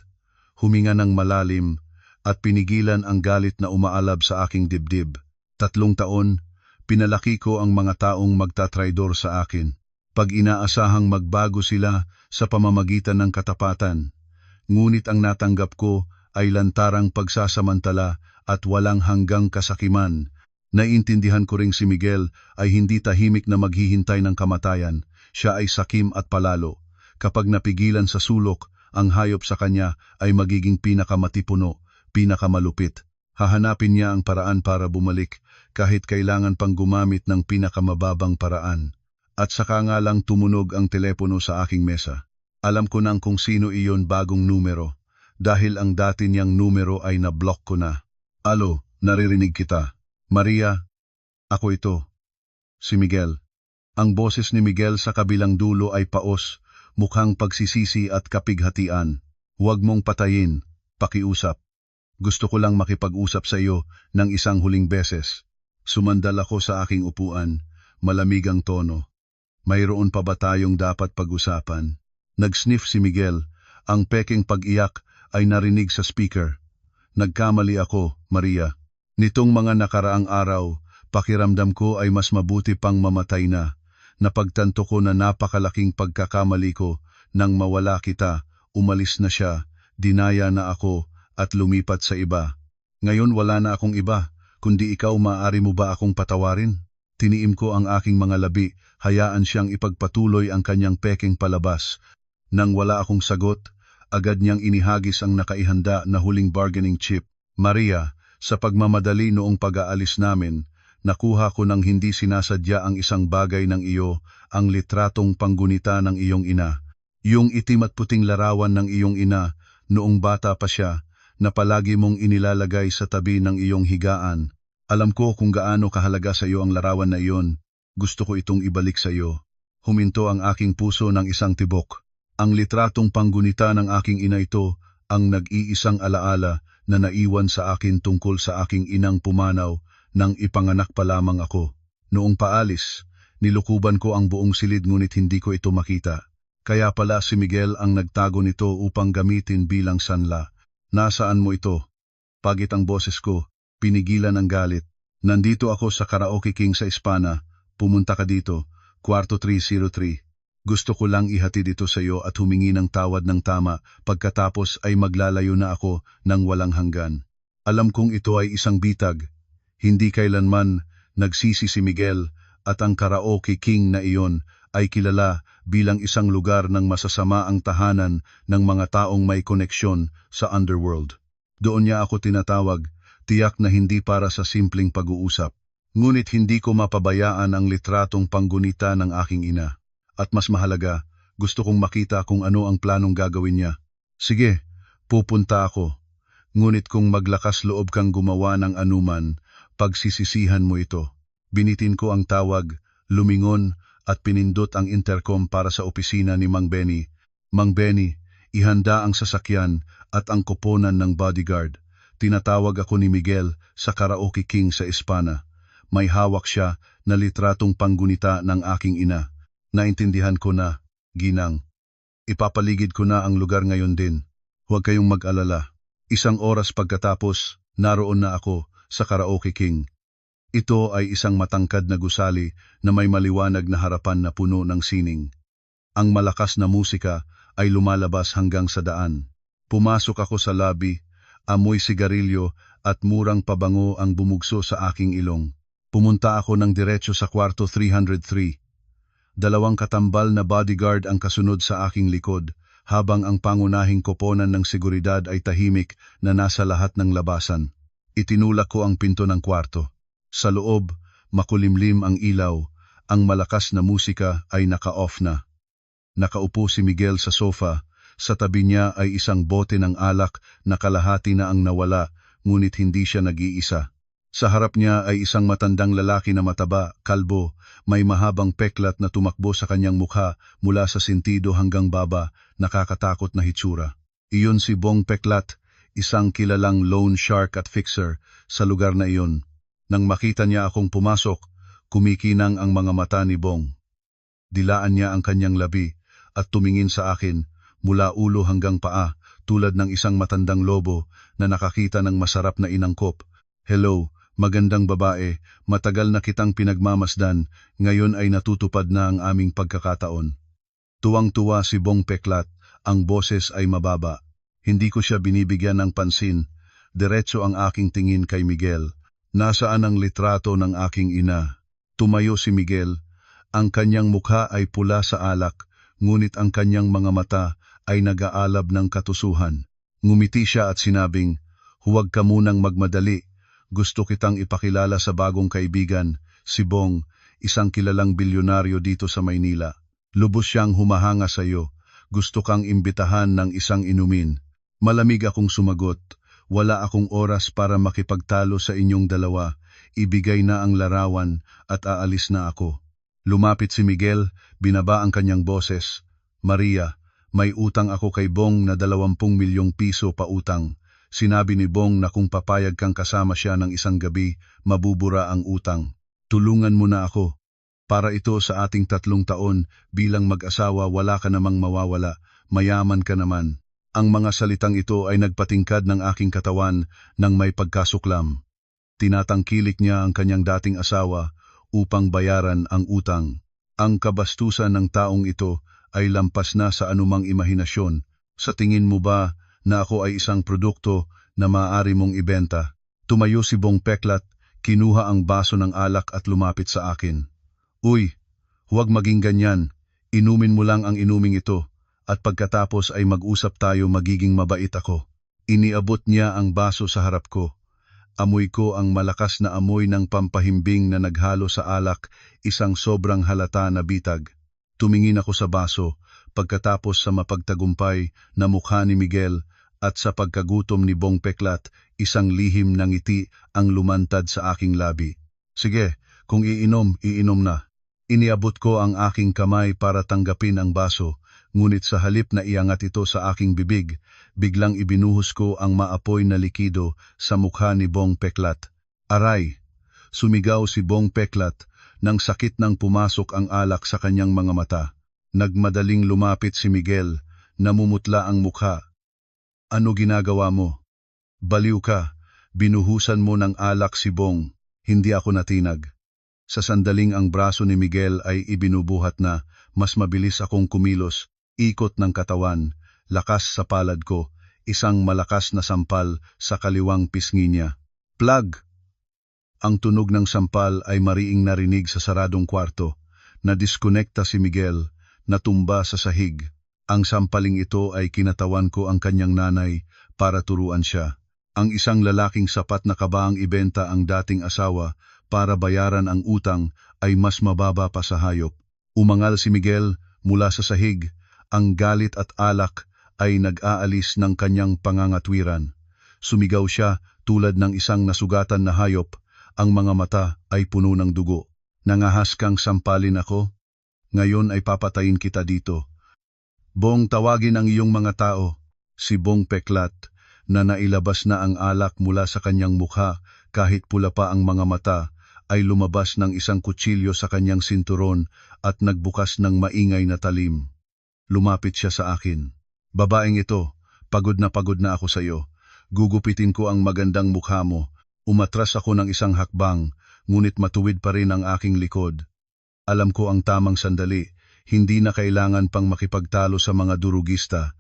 huminga ng malalim, at pinigilan ang galit na umaalab sa aking dibdib. 3 taon, pinalaki ko ang mga taong magtatraidor sa akin. Pag inaasahang magbago sila sa pamamagitan ng katapatan. Ngunit ang natanggap ko ay lantarang pagsasamantala at walang hanggang kasakiman. Naiintindihan ko ring si Miguel ay hindi tahimik na maghihintay ng kamatayan. Siya ay sakim at palalo. Kapag napigilan sa sulok, ang hayop sa kanya ay magiging pinakamatipuno, pinakamalupit. Hahanapin niya ang paraan para bumalik, kahit kailangan pang gumamit ng pinakamababang paraan. At saka nga lang tumunog ang telepono sa aking mesa. Alam ko nang kung sino iyon, bagong numero. Dahil ang dati niyang numero ay na-block ko na. Alo, naririnig kita. Maria, ako ito. Si Miguel. Ang boses ni Miguel sa kabilang dulo ay paos, mukhang pagsisisi at kapighatian. Huwag mong patayin, pakiusap. Gusto ko lang makipag-usap sa iyo ng isang huling beses. Sumandal ako sa aking upuan, malamig ang tono. Mayroon pa ba tayong dapat pag-usapan? Nag-sniff si Miguel, ang peking pag-iyak ay narinig sa speaker. Nagkamali ako, Maria. Nitong mga nakaraang araw, pakiramdam ko ay mas mabuti pang mamatay na. Napagtanto ko na napakalaking pagkakamali ko nang mawala kita, umalis na siya, dinaya na ako at lumipat sa iba. Ngayon wala na akong iba, kundi ikaw. Maaari mo ba akong patawarin? Tiniim ko ang aking mga labi, hayaan siyang ipagpatuloy ang kanyang peking palabas. Nang wala akong sagot, agad niyang inihagis ang nakaihanda na huling bargaining chip. Maria, sa pagmamadali noong pag-aalis namin, nakuha ko ng hindi sinasadya ang isang bagay ng iyo, ang litratong panggunita ng iyong ina. Yung itim at puting larawan ng iyong ina, noong bata pa siya, na palagi mong inilalagay sa tabi ng iyong higaan. Alam ko kung gaano kahalaga sa iyo ang larawan na iyon. Gusto ko itong ibalik sa iyo. Huminto ang aking puso ng isang tibok. Ang litratong panggunita ng aking ina, ito ang nag-iisang alaala na naiwan sa akin tungkol sa aking inang pumanaw nang ipanganak pa lamang ako. Noong paalis, Nilukuban ko ang buong silid ngunit hindi ko ito makita. Kaya pala si Miguel ang nagtago nito upang gamitin bilang sanla. Nasaan mo ito? Pagit ang boses ko, pinigilan ang galit. Nandito ako sa Karaoke King sa Espana. Pumunta ka dito, kwarto 303. Gusto ko lang ihatid ito sa iyo at humingi ng tawad ng tama, pagkatapos ay maglalayo na ako ng walang hanggan. Alam kong ito ay isang bitag. Hindi kailanman nagsisi si Miguel at ang Karaoke King na iyon ay kilala bilang isang lugar ng masasama ang tahanan ng mga taong may koneksyon sa underworld. Doon niya ako tinatawag, tiyak na hindi para sa simpleng pag-uusap. Ngunit hindi ko mapabayaan ang litratong panggunita ng aking ina. At mas mahalaga, gusto kong makita kung ano ang planong gagawin niya. Sige, pupunta ako. Ngunit kung maglakas loob kang gumawa ng anuman, pagsisisihan mo ito. Binitin ko ang tawag, lumingon at pinindot ang intercom para sa opisina ni Mang Benny. Mang Benny, ihanda ang sasakyan at ang koponan ng bodyguard. Tinatawag ako ni Miguel sa Karaoke King sa Espana. May hawak siya na litratong panggunita ng aking ina. Naintindihan ko na, Ginang. Ipapaligid ko na ang lugar ngayon din. Huwag kayong mag-alala. Isang oras pagkatapos, naroon na ako sa Karaoke King. Ito ay isang matangkad na gusali na may maliwanag na harapan na puno ng sining. Ang malakas na musika ay lumalabas hanggang sa daan. Pumasok ako sa lobby, amoy sigarilyo at murang pabango ang bumugso sa aking ilong. Pumunta ako ng diretso sa kwarto 303. 2 katambal na bodyguard ang kasunod sa aking likod, habang ang pangunahing koponan ng seguridad ay tahimik na nasa lahat ng labasan. Itinulak ko ang pinto ng kwarto. Sa loob, makulimlim ang ilaw, ang malakas na musika ay naka-off na. Nakaupo si Miguel sa sofa, sa tabi niya ay isang bote ng alak na kalahati na ang nawala, ngunit hindi siya nag-iisa. Sa harap niya ay isang matandang lalaki na mataba, kalbo, may mahabang peklat na tumakbo sa kanyang mukha mula sa sentido hanggang baba, nakakatakot na hitsura. Iyon si Bong Peklat, isang kilalang loan shark at fixer sa lugar na iyon. Nang makita niya akong pumasok, kumikinang ang mga mata ni Bong. Dilaan niya ang kanyang labi at tumingin sa akin mula ulo hanggang paa tulad ng isang matandang lobo na nakakita ng masarap na inangkop. Hello, magandang babae, matagal na kitang pinagmamasdan, ngayon ay natutupad na ang aming pagkakataon. Tuwang-tuwa si Bong Peklat, ang boses ay mababa. Hindi ko siya binibigyan ng pansin. Diretso ang aking tingin kay Miguel. Nasaan ang litrato ng aking ina? Tumayo si Miguel. Ang kanyang mukha ay pula sa alak, ngunit ang kanyang mga mata ay nag-aalab ng katusuhan. Ngumiti siya at sinabing, "Huwag ka munang magmadali. Gusto kitang ipakilala sa bagong kaibigan, si Bong, isang kilalang bilyonaryo dito sa Maynila. Lubos siyang humahanga sa iyo. Gusto kang imbitahan ng isang inumin." Malamig akong sumagot. Wala akong oras para makipagtalo sa inyong dalawa. Ibigay na ang larawan at aalis na ako. Lumapit si Miguel, binaba ang kanyang boses. "Maria, may utang ako kay Bong na 20 milyong piso pa utang. Sinabi ni Bong na kung papayag kang kasama siya ng isang gabi, mabubura ang utang. Tulungan mo na ako. Para ito sa ating 3 taon, bilang mag-asawa wala ka namang mawawala, mayaman ka naman." Ang mga salitang ito ay nagpatingkad ng aking katawan nang may pagkasuklam. Tinatangkilik niya ang kanyang dating asawa upang bayaran ang utang. Ang kabastusan ng taong ito ay lampas na sa anumang imahinasyon. Sa tingin mo ba na ako ay isang produkto na maaari mong ibenta? Tumayo si Bong Peklat, kinuha ang baso ng alak at lumapit sa akin. "Uy, huwag maging ganyan. Inumin mo lang ang inuming ito. At pagkatapos ay mag-usap tayo, magiging mabait ako." Iniabot niya ang baso sa harap ko. Amoy ko ang malakas na amoy ng pampahimbing na naghalo sa alak, isang sobrang halata na bitag. Tumingin ako sa baso, pagkatapos sa mapagtagumpay na mukha ni Miguel at sa pagkagutom ni Bong Peklat, isang lihim ng ngiti ang lumantad sa aking labi. "Sige, kung iinom, iinom na." Iniabot ko ang aking kamay para tanggapin ang baso. Ngunit sa halip na iangat ito sa aking bibig, biglang ibinuhos ko ang maapoy na likido sa mukha ni Bong Peklat. "Aray!" Sumigaw si Bong Peklat, Nang sakit nang pumasok ang alak sa kanyang mga mata, nagmadaling lumapit si Miguel, namumutla ang mukha. Ano ginagawa mo? Baliw ka, binuhusan mo ng alak si Bong, hindi ako natinag. Sa sandaling ang braso ni Miguel ay ibinubuhat na, mas mabilis akong kumilos, ikot ng katawan, lakas sa palad ko, isang malakas na sampal sa kaliwang pisngi niya. Plug! Ang tunog ng sampal ay mariing narinig sa saradong kwarto. Nadiskonekta si Miguel, natumba sa sahig. Ang sampaling ito ay kinatawan ko ang kanyang nanay para turuan siya. Ang isang lalaking sapat na kabaang ibenta ang dating asawa para bayaran ang utang ay mas mababa pa sa hayop. Umangal si Miguel mula sa sahig, ang galit at alak ay nag-aalis ng kanyang pangangatwiran. Sumigaw siya tulad ng isang nasugatan na hayop. Ang mga mata ay puno ng dugo. Nangahas kang sampalin ako? Ngayon ay papatayin kita dito. Bong, tawagin ang iyong mga tao. Si Bong peklat, na nailabas na ang alak mula sa kanyang mukha kahit pula pa ang mga mata, ay lumabas ng isang kutsilyo sa kanyang sinturon at nagbukas ng maingay na talim. Lumapit siya sa akin. Babaeng ito, pagod na ako sa iyo. Gugupitin ko ang magandang mukha mo. Umatras ako ng isang hakbang, ngunit matuwid pa rin ang aking likod. Alam ko ang tamang sandali, hindi na kailangan pang makipagtalo sa mga durugista.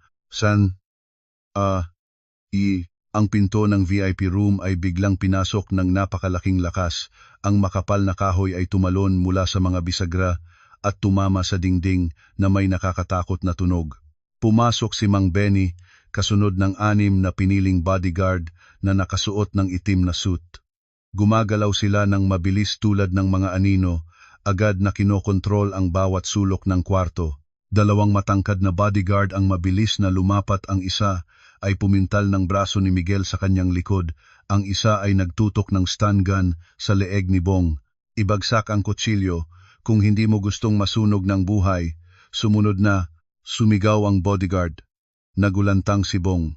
Ang pinto ng VIP room ay biglang pinasok ng napakalaking lakas. Ang makapal na kahoy ay tumalon mula sa mga bisagra at tumama sa dingding na may nakakatakot na tunog. Pumasok si Mang Benny, kasunod ng 6 na piniling bodyguard na nakasuot ng itim na suit. Gumagalaw sila ng mabilis tulad ng mga anino, agad na kinokontrol ang bawat sulok ng kwarto. 2 matangkad na bodyguard ang mabilis na lumapat, ang isa ay pumintal ng braso ni Miguel sa kanyang likod, ang isa ay nagtutok ng stun gun sa leeg ni Bong. Ibagsak ang kutsilyo, kung hindi mo gustong masunog ng buhay, sumunod na, sumigaw ang bodyguard. Nagulantang si Bong.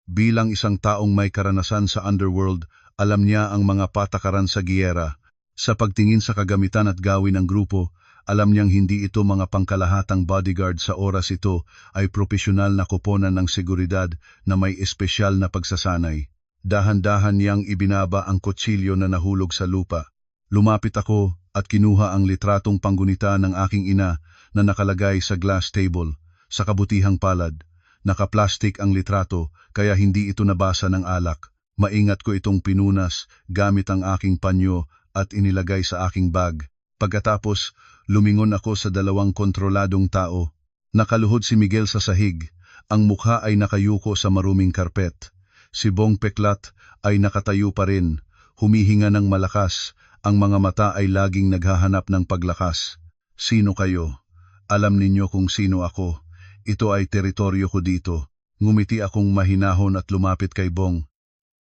Bilang isang taong may karanasan sa underworld, alam niya ang mga patakaran sa giyera. Sa pagtingin sa kagamitan at gawin ng grupo, alam niyang hindi ito mga pangkalahatang bodyguard. Sa oras ito ay propesyonal na koponan ng seguridad na may espesyal na pagsasanay. Dahan-dahan niyang ibinaba ang kutsilyo na nahulog sa lupa. Lumapit ako at kinuha ang litratong panggunita ng aking ina na nakalagay sa glass table. Sa kabutihang palad, nakaplastik ang litrato kaya hindi ito nabasa ng alak. Maingat ko itong pinunas gamit ang aking panyo at inilagay sa aking bag. Pagkatapos, lumingon ako sa 2 kontroladong tao. Nakaluhod si Miguel sa sahig. Ang mukha ay nakayuko sa maruming karpet. Si Bong peklat ay nakatayo pa rin, humihinga ng malakas. Ang mga mata ay laging naghahanap ng paglakas. Sino kayo? Alam ninyo kung sino ako. Ito ay teritoryo ko dito. Ngumiti akong mahinahon at lumapit kay Bong.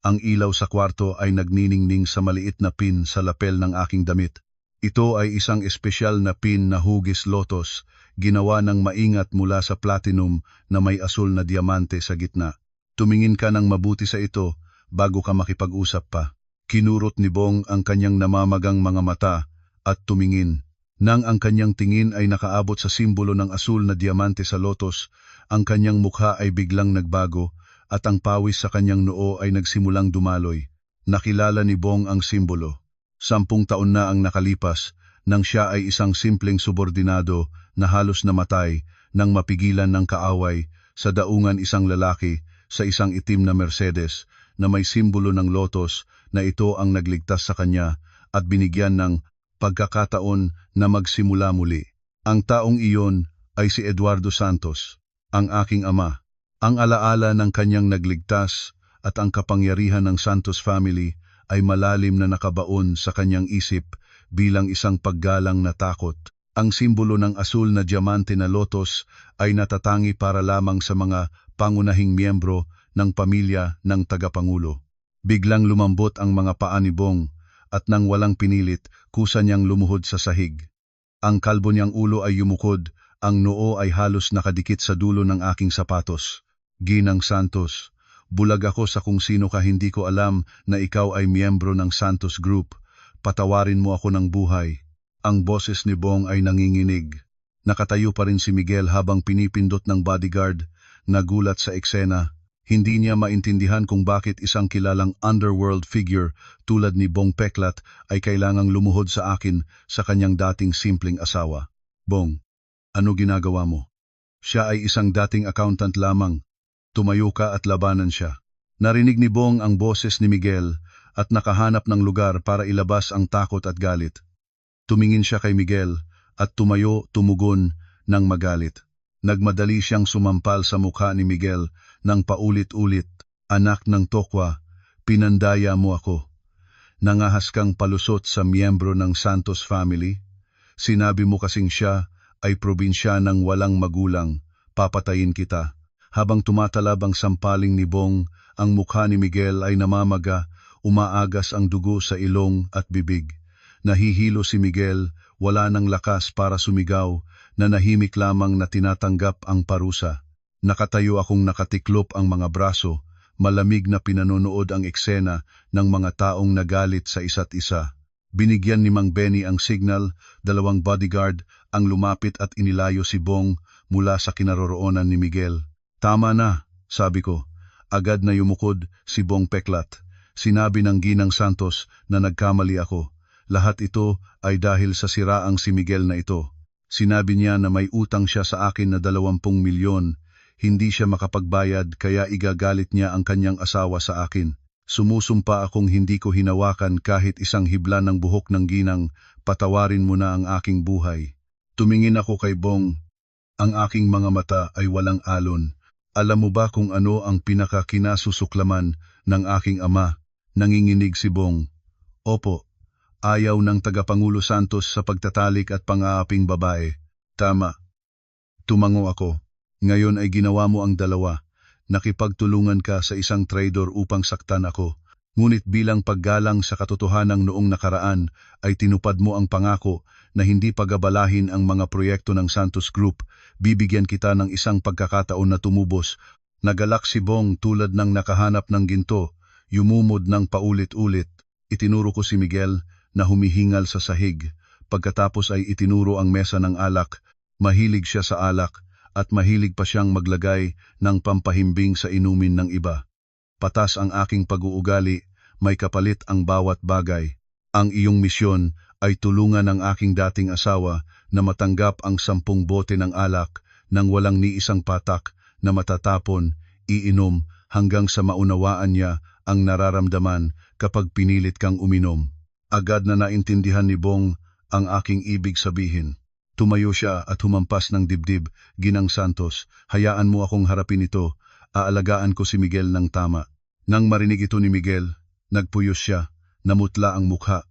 Ang ilaw sa kwarto ay nagniningning sa maliit na pin sa lapel ng aking damit. Ito ay isang espesyal na pin na hugis lotos, ginawa ng maingat mula sa platinum na may asul na diamante sa gitna. Tumingin ka ng mabuti sa ito bago ka makipag-usap pa. Kinurot ni Bong ang kanyang namamagang mga mata at tumingin. Nang ang kanyang tingin ay nakaabot sa simbolo ng asul na diamante sa lotos, ang kanyang mukha ay biglang nagbago at ang pawis sa kanyang noo ay nagsimulang dumaloy. Nakilala ni Bong ang simbolo. 10 taon na ang nakalipas nang siya ay isang simpleng subordinado na halos namatay nang mapigilan ng kaaway sa daungan isang lalaki sa isang itim na Mercedes na may simbolo ng lotos na ito ang nagligtas sa kanya at binigyan ng pagkakataon na magsimula muli. Ang taong iyon ay si Eduardo Santos, ang aking ama. Ang alaala ng kanyang nagligtas at ang kapangyarihan ng Santos family ay malalim na nakabaon sa kanyang isip bilang isang paggalang na takot. Ang simbolo ng asul na diamante na lotos ay natatangi para lamang sa mga pangunahing miyembro ng pamilya ng tagapangulo. Biglang lumambot ang mga paa ni Bong at nang walang pinilit, kusa niyang lumuhod sa sahig. Ang kalbo niyang ulo ay yumukod, ang noo ay halos nakadikit sa dulo ng aking sapatos. Ginang Santos, bulag ako sa kung sino ka, hindi ko alam na ikaw ay miyembro ng Santos Group. Patawarin mo ako ng buhay. Ang boses ni Bong ay nanginginig. Nakatayo pa rin si Miguel habang pinipindot ng bodyguard, nagulat sa eksena. Hindi niya maintindihan kung bakit isang kilalang underworld figure tulad ni Bong Peklat ay kailangang lumuhod sa akin sa kanyang dating simpleng asawa. Bong, ano ginagawa mo? Siya ay isang dating accountant lamang. Tumayo ka at labanan siya. Narinig ni Bong ang boses ni Miguel at nakahanap ng lugar para ilabas ang takot at galit. Tumingin siya kay Miguel at tumugon ng magalit. Nagmadali siyang sumampal sa mukha ni Miguel ng paulit-ulit. Anak ng tokwa, pinandaya mo ako. Nangahas kang palusot sa miyembro ng Santos family. Sinabi mo kasing siya ay probinsya ng walang magulang. Papatayin kita. Habang tumatalab ang sampaling ni Bong, ang mukha ni Miguel ay namamaga, umaagas ang dugo sa ilong at bibig. Nahihilo si Miguel, wala nang lakas para sumigaw, nanahimik lamang na tinatanggap ang parusa. Nakatayo akong nakatiklop ang mga braso, malamig na pinanonood ang eksena ng mga taong nagalit sa isa't isa. Binigyan ni Mang Benny ang signal, 2 bodyguard ang lumapit at inilayo si Bong mula sa kinaroroonan ni Miguel. Tama na, sabi ko. Agad na yumukod si Bong Peklat. Sinabi ng Ginang Santos na nagkamali ako. Lahat ito ay dahil sa siraang si Miguel na ito. Sinabi niya na may utang siya sa akin na 20 milyon. Hindi siya makapagbayad kaya igagalit niya ang kanyang asawa sa akin. Sumusumpa akong hindi ko hinawakan kahit isang hibla ng buhok ng ginang, patawarin mo na ang aking buhay. Tumingin ako kay Bong. Ang aking mga mata ay walang alon. Alam mo ba kung ano ang pinakakinasusuklaman ng aking ama? Nanginginig si Bong. Opo. Ayaw ng tagapangulo Santos sa pagtatalik at pang-aaping babae. Tama. Tumango ako. Ngayon ay ginawa mo ang dalawa. Nakipagtulungan ka sa isang traidor upang saktan ako. Ngunit bilang paggalang sa katotohanan noong nakaraan ay tinupad mo ang pangako na hindi pagabalahin ang mga proyekto ng Santos Group. Bibigyan kita ng isang pagkakataon na tumubos. Nagalak si Bong tulad ng nakahanap ng ginto. Yumumod ng paulit-ulit. Itinuro ko si Miguel na humihingal sa sahig. Pagkatapos ay itinuro ang mesa ng alak. Mahilig siya sa alak at mahilig pa siyang maglagay ng pampahimbing sa inumin ng iba. Patas ang aking pag-uugali, may kapalit ang bawat bagay. Ang iyong misyon ay tulungan ang aking dating asawa na matanggap ang 10 bote ng alak nang walang ni isang patak na matatapon, iinom hanggang sa maunawaan niya ang nararamdaman kapag pinilit kang uminom. Agad na naintindihan ni Bong ang aking ibig sabihin. Tumayo siya at humampas ng dibdib. Ginang Santos, hayaan mo akong harapin ito. Aalagaan ko si Miguel ng tama. Nang marinig ito ni Miguel, nagpuyos siya, namutla ang mukha.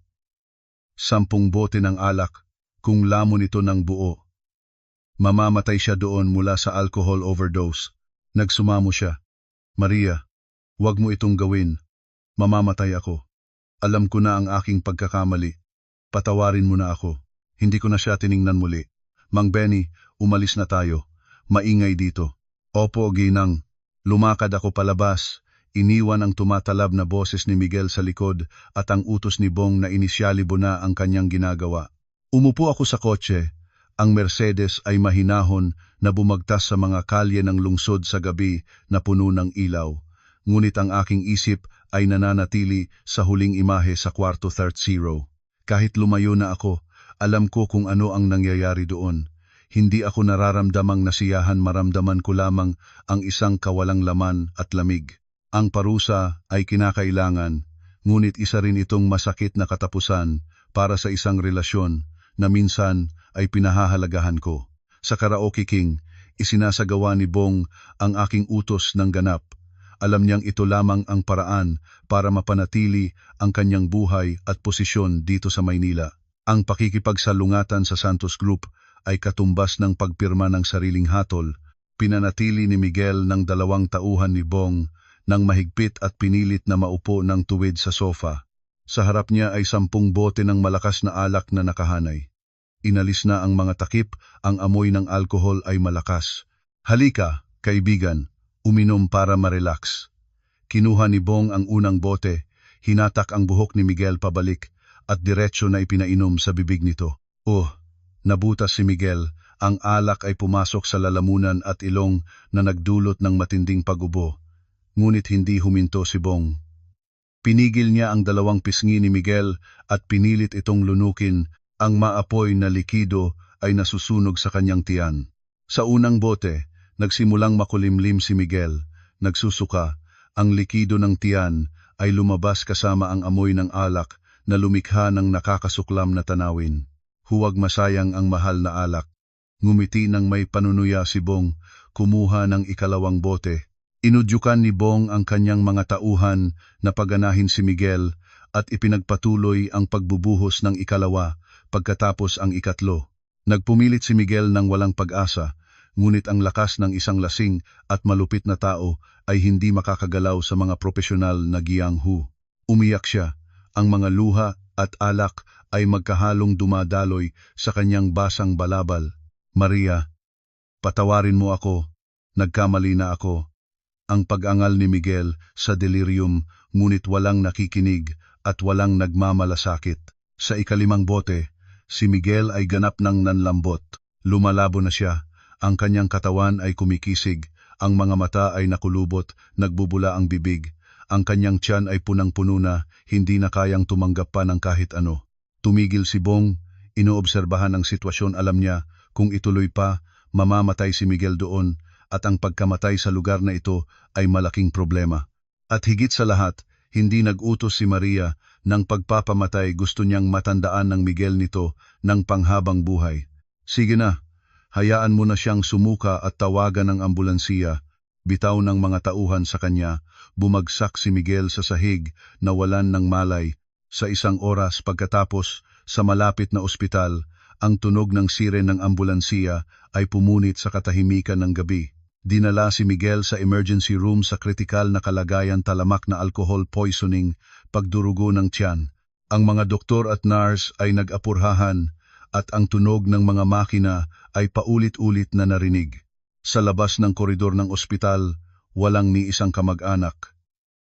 10 bote ng alak, kung lamon ito ng buo. Mamamatay siya doon mula sa alcohol overdose. Nagsumamo siya. Maria, huwag mo itong gawin. Mamamatay ako. Alam ko na ang aking pagkakamali. Patawarin mo na ako. Hindi ko na siya tiningnan muli. Mang Benny, umalis na tayo. Maingay dito. Opo, Ginang. Lumakad ako palabas. Iniwan ang tumatalab na boses ni Miguel sa likod at ang utos ni Bong na inisyalibo na ang kanyang ginagawa. Umupo ako sa kotse. Ang Mercedes ay mahinahon na bumagtas sa mga kalye ng lungsod sa gabi na puno ng ilaw. Ngunit ang aking isip ay nananatili sa huling imahe sa kwarto 30. Kahit lumayo na ako, alam ko kung ano ang nangyayari doon. Hindi ako nararamdamang nasiyahan, maramdaman ko lamang ang isang kawalang laman at lamig. Ang parusa ay kinakailangan, ngunit isa rin itong masakit na katapusan para sa isang relasyon na minsan ay pinahahalagahan ko. Sa Karaoke King, isinasagawa ni Bong ang aking utos ng ganap. Alam niyang ito lamang ang paraan para mapanatili ang kanyang buhay at posisyon dito sa Maynila. Ang pakikipagsalungatan sa Santos Group ay katumbas ng pagpirma ng sariling hatol. Pinanatili ni Miguel ng 2 tauhan ni Bong nang mahigpit at pinilit na maupo ng tuwid sa sofa. Sa harap niya ay 10 bote ng malakas na alak na nakahanay. Inalis na ang mga takip, ang amoy ng alkohol ay malakas. Halika, kaibigan. Uminom para ma-relax. Kinuha ni Bong ang unang bote, hinatak ang buhok ni Miguel pabalik at diretsyo na ipinainom sa bibig nito. Oh, nabutas si Miguel. Ang alak ay pumasok sa lalamunan at ilong na nagdulot ng matinding pag-ubo. Ngunit hindi huminto si Bong. Pinigil niya ang dalawang pisngi ni Miguel at pinilit itong lunukin. Ang maapoy na likido ay nasusunog sa kanyang tiyan. Sa unang bote, nagsimulang makulimlim si Miguel. Nagsusuka. Ang likido ng tiyan ay lumabas kasama ang amoy ng alak na lumikha ng nakakasuklam na tanawin. Huwag masayang ang mahal na alak. Ngumiti ng may panunuya si Bong, kumuha ng ikalawang bote. Inudyukan ni Bong ang kanyang mga tauhan na paganahin si Miguel at ipinagpatuloy ang pagbubuhos ng ikalawa pagkatapos ang ikatlo. Nagpumilit si Miguel ng walang pag-asa, ngunit ang lakas ng isang lasing at malupit na tao ay hindi makakagalaw sa mga profesional na giyanghu. Umiyak siya, ang mga luha at alak ay magkahalong dumadaloy sa kanyang basang balabal. Maria, patawarin mo ako, nagkamali na ako. Ang pag-angal ni Miguel sa delirium ngunit walang nakikinig at walang nagmamalasakit. Sa ikalimang bote, si Miguel ay ganap ng nanlambot. Lumalabo na siya, ang kanyang katawan ay kumikisig, ang mga mata ay nakulubot, nagbubula ang bibig. Ang kanyang tiyan ay punang-puno na, hindi na kayang tumanggap pa ng kahit ano. Tumigil si Bong, inoobserbahan ang sitwasyon, alam niya, kung ituloy pa, mamamatay si Miguel doon, at ang pagkamatay sa lugar na ito ay malaking problema. At higit sa lahat, hindi nag-utos si Maria ng pagpapamatay, gusto niyang matandaan ng Miguel nito ng panghabang buhay. Sige na, hayaan mo na siyang sumuka at tawagan ng ambulansiya. Bitaw ng mga tauhan sa kanya, bumagsak si Miguel sa sahig, nawalan ng malay. Sa isang oras pagkatapos, sa malapit na ospital, ang tunog ng siren ng ambulansiya ay pumunit sa katahimikan ng gabi. Dinala si Miguel sa emergency room sa kritikal na kalagayan, talamak na alcohol poisoning, pagdurugo ng tiyan. Ang mga doktor at nurse ay nag-apurhahan at ang tunog ng mga makina ay paulit-ulit na narinig. Sa labas ng koridor ng ospital, walang ni isang kamag-anak.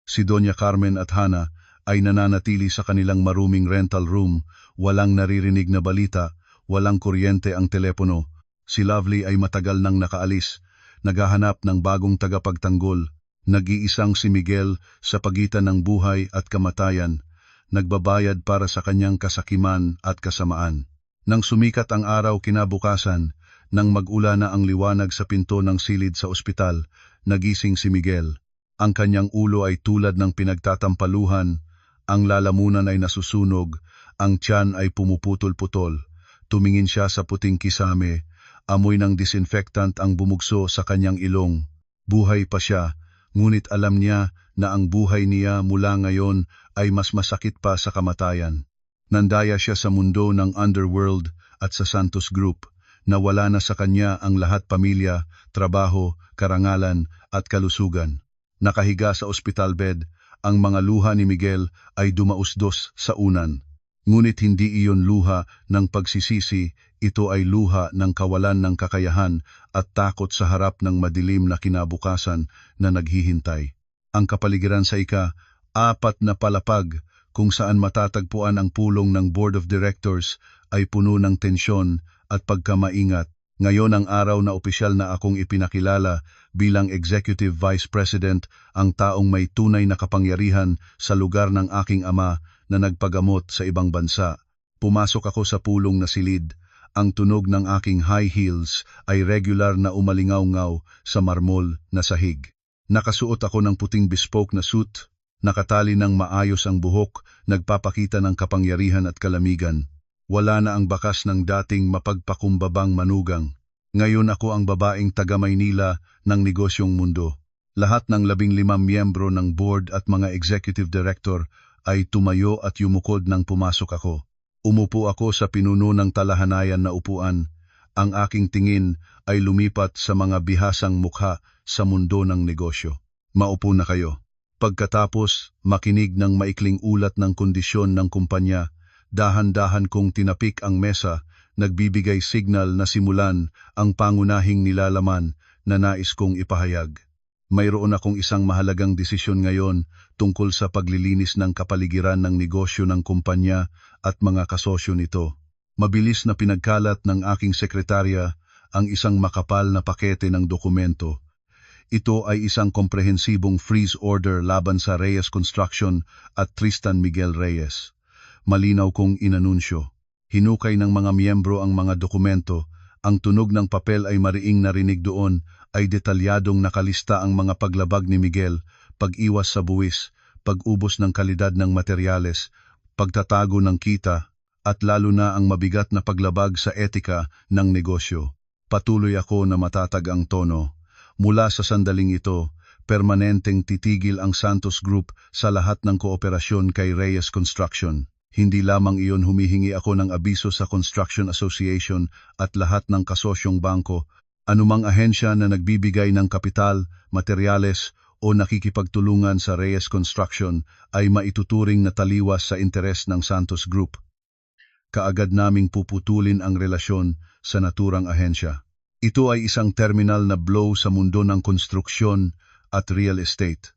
Si Doña Carmen at Hana ay nananatili sa kanilang maruming rental room, walang naririnig na balita, walang kuryente ang telepono. Si Lovely ay matagal nang nakaalis, naghahanap ng bagong tagapagtanggol. Nag-iisang si Miguel sa pagitan ng buhay at kamatayan, nagbabayad para sa kanyang kasakiman at kasamaan. Nang sumikat ang araw kinabukasan, nang mag-ula na ang liwanag sa pinto ng silid sa ospital, nagising si Miguel. Ang kanyang ulo ay tulad ng pinagtatampaluhan, ang lalamunan ay nasusunog, ang tiyan ay pumuputol-putol. Tumingin siya sa puting kisame, amoy ng disinfectant ang bumugso sa kanyang ilong. Buhay pa siya, ngunit alam niya na ang buhay niya mula ngayon ay mas masakit pa sa kamatayan. Nandaya siya sa mundo ng underworld at sa Santos Group. Nawala na sa kanya ang lahat, pamilya, trabaho, karangalan at kalusugan. Nakahiga sa ospital bed, ang mga luha ni Miguel ay dumausdos sa unan. Ngunit hindi iyon luha ng pagsisisi, ito ay luha ng kawalan ng kakayahan at takot sa harap ng madilim na kinabukasan na naghihintay. Ang kapaligiran sa ika-4 na palapag, kung saan matatagpuan ang pulong ng Board of Directors, ay puno ng tensyon at pagkamaingat. Ngayon ang araw na opisyal na akong ipinakilala bilang Executive Vice President, ang taong may tunay na kapangyarihan sa lugar ng aking ama na nagpagamot sa ibang bansa. Pumasok ako sa pulong na silid. Ang tunog ng aking high heels ay regular na umalingaw-ngaw sa marmol na sahig. Nakasuot ako ng puting bespoke na suit, nakatali ng maayos ang buhok, nagpapakita ng kapangyarihan at kalamigan. Wala na ang bakas ng dating mapagpakumbabang manugang. Ngayon ako ang babaeng taga-Maynila ng negosyong mundo. Lahat ng 15 miyembro ng board at mga executive director ay tumayo at yumukod nang pumasok ako. Umupo ako sa pinuno ng talahanayan na upuan. Ang aking tingin ay lumipat sa mga bihasang mukha sa mundo ng negosyo. Maupo na kayo. Pagkatapos, makinig ng maikling ulat ng kondisyon ng kumpanya, dahan-dahan kong tinapik ang mesa, nagbibigay signal na simulan ang pangunahing nilalaman na nais kong ipahayag. Mayroon akong isang mahalagang desisyon ngayon tungkol sa paglilinis ng kapaligiran ng negosyo ng kumpanya at mga kasosyo nito. Mabilis na pinagkalat ng aking sekretarya ang isang makapal na pakete ng dokumento. Ito ay isang komprehensibong freeze order laban sa Reyes Construction at Tristan Miguel Reyes. Malinaw kong inanunsyo. Hinukay ng mga miyembro ang mga dokumento. Ang tunog ng papel ay mariing narinig doon, ay detalyadong nakalista ang mga paglabag ni Miguel, pag-iwas sa buwis, pag-ubos ng kalidad ng materyales, pagtatago ng kita, at lalo na ang mabigat na paglabag sa etika ng negosyo. Patuloy ako na matatag ang tono. Mula sa sandaling ito, permanenteng titigil ang Santos Group sa lahat ng kooperasyon kay Reyes Construction. Hindi lamang iyon, humihingi ako ng abiso sa Construction Association at lahat ng kasosyong bangko, anumang ahensya na nagbibigay ng kapital, materyales o nakikipagtulungan sa Reyes Construction ay maituturing na taliwas sa interes ng Santos Group. Kaagad naming puputulin ang relasyon sa naturang ahensya. Ito ay isang terminal na blow sa mundo ng konstruksyon at real estate.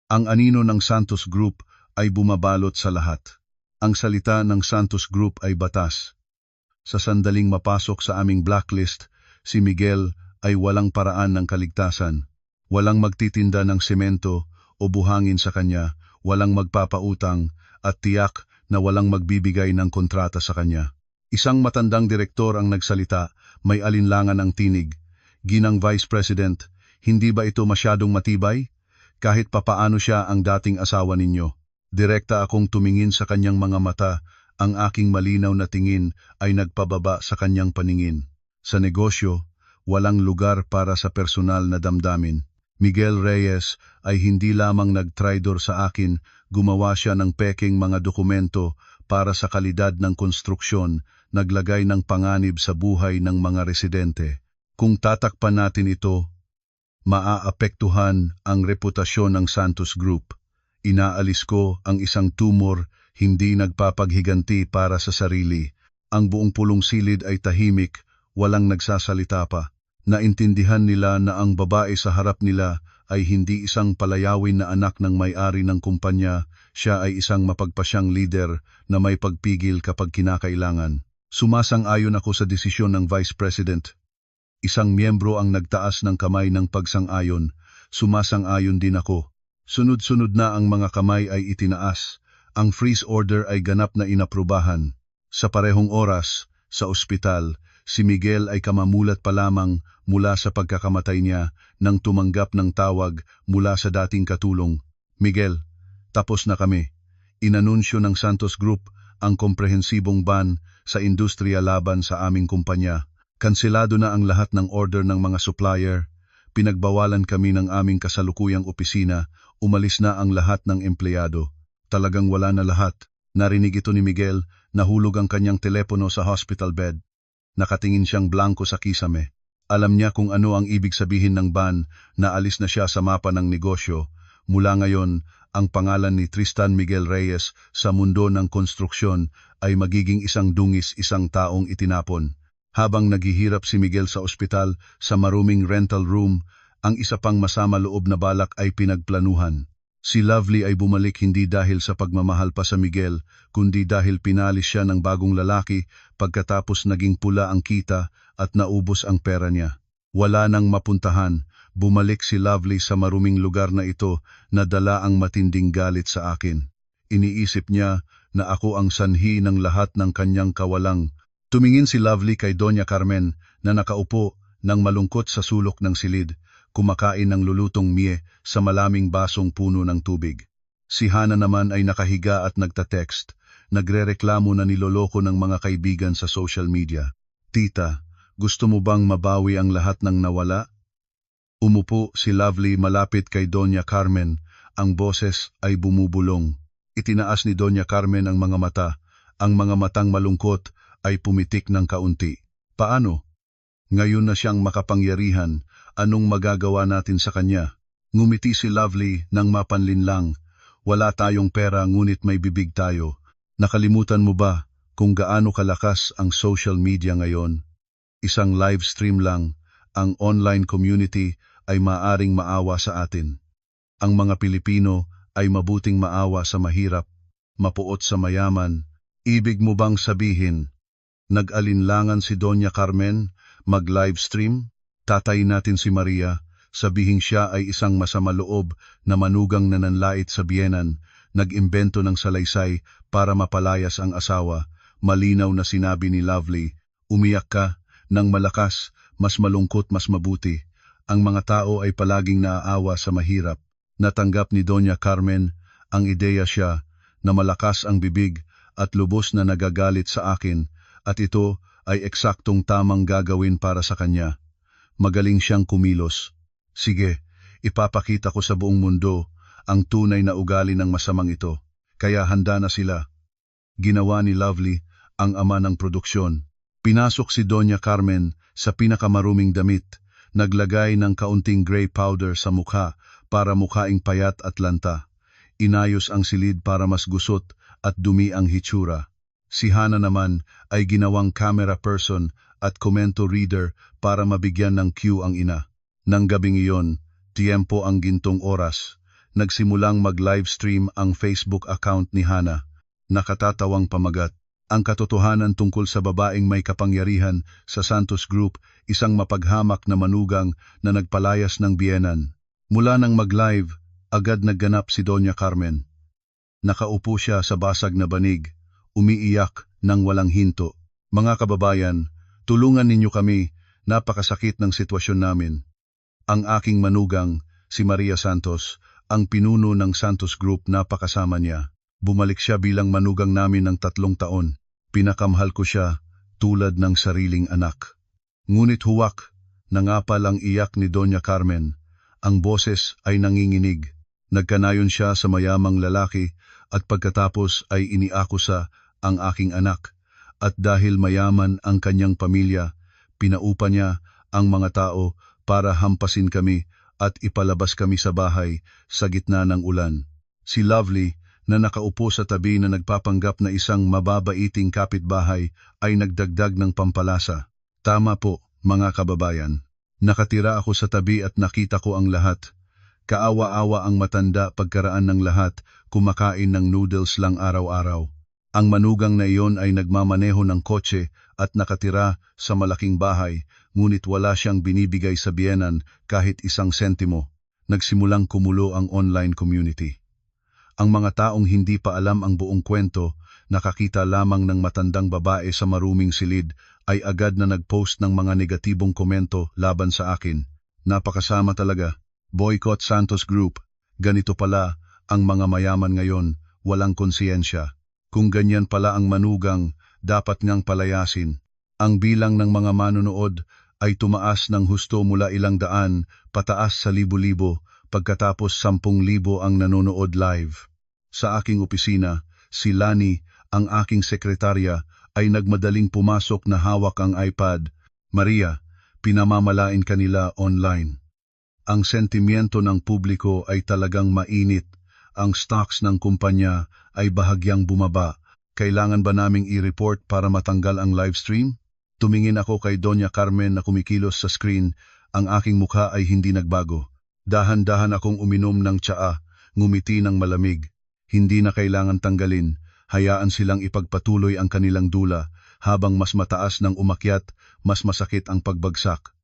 Ang anino ng Santos Group ay bumabalot sa lahat. Ang salita ng Santos Group ay batas. Sa sandaling mapasok sa aming blacklist, si Miguel ay walang paraan ng kaligtasan. Walang magtitinda ng semento o buhangin sa kanya, walang magpapautang at tiyak na walang magbibigay ng kontrata sa kanya. Isang matandang direktor ang nagsalita, may alinlangan ang tinig. Ginang Vice President, hindi ba ito masyadong matibay? Kahit papaano siya ang dating asawa ninyo. Direkta akong tumingin sa kanyang mga mata, ang aking malinaw na tingin ay nagpababa sa kanyang paningin. Sa negosyo, walang lugar para sa personal na damdamin. Miguel Reyes ay hindi lamang nagtraidor sa akin, gumawa siya ng peking mga dokumento para sa kalidad ng konstruksyon, naglagay ng panganib sa buhay ng mga residente. Kung tatakpan natin ito, maaapektuhan ang reputasyon ng Santos Group. Inaalis ko ang isang tumor, hindi nagpapaghiganti para sa sarili. Ang buong pulong silid ay tahimik, walang nagsasalita pa. Naintindihan nila na ang babae sa harap nila ay hindi isang palayawin na anak ng may-ari ng kumpanya, siya ay isang mapagpasyang leader na may pagpigil kapag kinakailangan. Sumasang-ayon ako sa desisyon ng Vice President. Isang miyembro ang nagtaas ng kamay ng pagsang-ayon, sumasang-ayon din ako. Sunod-sunod na ang mga kamay ay itinaas. Ang freeze order ay ganap na inaprubahan. Sa parehong oras, sa ospital, si Miguel ay kamamulat pa lamang mula sa pagkakamatay niya nang tumanggap ng tawag mula sa dating katulong. Miguel, tapos na kami. Inanunsyo ng Santos Group ang komprehensibong ban sa industriya laban sa aming kumpanya. Kanselado na ang lahat ng order ng mga supplier. Pinagbawalan kami ng aming kasalukuyang opisina. Umalis na ang lahat ng empleyado. Talagang wala na lahat. Narinig ito ni Miguel, nahulog ang kanyang telepono sa hospital bed. Nakatingin siyang blanko sa kisame. Alam niya kung ano ang ibig sabihin ng ban, naalis na siya sa mapa ng negosyo. Mula ngayon, ang pangalan ni Tristan Miguel Reyes sa mundo ng konstruksyon ay magiging isang dungis, isang taong itinapon. Habang naghihirap si Miguel sa ospital sa maruming rental room, ang isa pang masama loob na balak ay pinagplanuhan. Si Lovely ay bumalik hindi dahil sa pagmamahal pa sa Miguel, kundi dahil pinalis siya ng bagong lalaki pagkatapos naging pula ang kita at naubos ang pera niya. Wala nang mapuntahan, bumalik si Lovely sa maruming lugar na ito na dala ang matinding galit sa akin. Iniisip niya na ako ang sanhi ng lahat ng kanyang kawalang. Tumingin si Lovely kay Doña Carmen na nakaupo ng malungkot sa sulok ng silid, kumakain ng lulutong mie sa malaming basong puno ng tubig. Si Hana naman ay nakahiga at nagtatext, nagrereklamo na niloloko ng mga kaibigan sa social media. Tita, gusto mo bang mabawi ang lahat ng nawala? Umupo si Lovely malapit kay Doña Carmen, ang boses ay bumubulong. Itinaas ni Doña Carmen ang mga mata, ang mga matang malungkot ay pumitik ng kaunti. Paano? Ngayon na siyang makapangyarihan, anong magagawa natin sa kanya? Ngumiti si Lovely nang mapanlinlang. Wala tayong pera ngunit may bibig tayo. Nakalimutan mo ba kung gaano kalakas ang social media ngayon? Isang live stream lang, ang online community ay maaring maawa sa atin. Ang mga Pilipino ay mabuting maawa sa mahirap, mapuot sa mayaman. Ibig mo bang sabihin, Nag-alinlangan si Doña Carmen, mag-livestream, tatayin natin si Maria, sabihing siya ay isang masamaloob na manugang nananlait sa biyenan, nag-imbento ng salaysay para mapalayas ang asawa, malinaw na sinabi ni Lovely, umiyak ka, nang malakas, mas malungkot mas mabuti. Ang mga tao ay palaging naaawa sa mahirap. Natanggap ni Doña Carmen ang ideya siya na malakas ang bibig at lubos na nagagalit sa akin at ito ay eksaktong tamang gagawin para sa kanya. Magaling siyang kumilos. Sige, ipapakita ko sa buong mundo ang tunay na ugali ng masamang ito. Kaya handa na sila. Ginawa ni Lovely ang ama ng produksyon. Pinasok si Doña Carmen sa pinakamaruming damit, naglagay ng kaunting gray powder sa mukha para mukhaing payat at lanta. Inayos ang silid para mas gusot at dumi ang hitsura. Si Hana naman ay ginawang camera person at komento reader para mabigyan ng cue ang ina. Nang gabing iyon, tiempo ang gintong oras. Nagsimulang mag-livestream ang Facebook account ni Hana. Nakatatawang pamagat. Ang katotohanan tungkol sa babaeng may kapangyarihan sa Santos Group, isang mapaghamak na manugang na nagpalayas ng biyenan. Mula nang mag-live, agad nagganap si Doña Carmen. Nakaupo siya sa basag na banig, umiiyak ng walang hinto. Mga kababayan, tulungan ninyo kami, napakasakit ng sitwasyon namin. Ang aking manugang, si Maria Santos, ang pinuno ng Santos Group, napakasama niya. Bumalik siya bilang manugang namin ng 3 taon. Pinakamahal ko siya tulad ng sariling anak. Ngunit huwak, nangapal ang iyak ni Doña Carmen. Ang boses ay nanginginig. Nagkanayon siya sa mayamang lalaki at pagkatapos ay iniakusa ang aking anak. At dahil mayaman ang kanyang pamilya, pinaupa niya ang mga tao para hampasin kami at ipalabas kami sa bahay sa gitna ng ulan. Si Lovely, na nakaupo sa tabi na nagpapanggap na isang mababaiting kapitbahay, ay nagdagdag ng pampalasa. Tama po, mga kababayan. Nakatira ako sa tabi at nakita ko ang lahat. Kaawa-awa ang matanda pagkaraan ng lahat, kumakain ng noodles lang araw-araw. Ang manugang na iyon ay nagmamaneho ng kotse at nakatira sa malaking bahay, ngunit wala siyang binibigay sa biyenan kahit 1 sentimo. Nagsimulang kumulo ang online community. Ang mga taong hindi pa alam ang buong kwento, nakakita lamang ng matandang babae sa maruming silid, ay agad na nagpost ng mga negatibong komento laban sa akin. Napakasama talaga. Boycott Santos Group. Ganito pala ang mga mayaman ngayon, walang konsiyensya. Kung ganyan pala ang manugang, dapat ngang palayasin. Ang bilang ng mga manonood ay tumaas ng husto mula ilang daan, pataas sa libo-libo, pagkatapos 10,000 ang nanonood live. Sa aking opisina, si Lani, ang aking sekretarya, ay nagmadaling pumasok na hawak ang iPad. Maria, pinamamalain kanila online. Ang sentimiento ng publiko ay talagang mainit. Ang stocks ng kumpanya ay bahagyang bumaba. Kailangan ba naming i-report para matanggal ang livestream? Tumingin ako kay Doña Carmen na kumikilos sa screen. Ang aking mukha ay hindi nagbago. Dahan-dahan akong uminom ng tsaa, ngumiti ng malamig. Hindi na kailangan tanggalin. Hayaan silang ipagpatuloy ang kanilang dula. Habang mas mataas ng umakyat, mas masakit ang pagbagsak.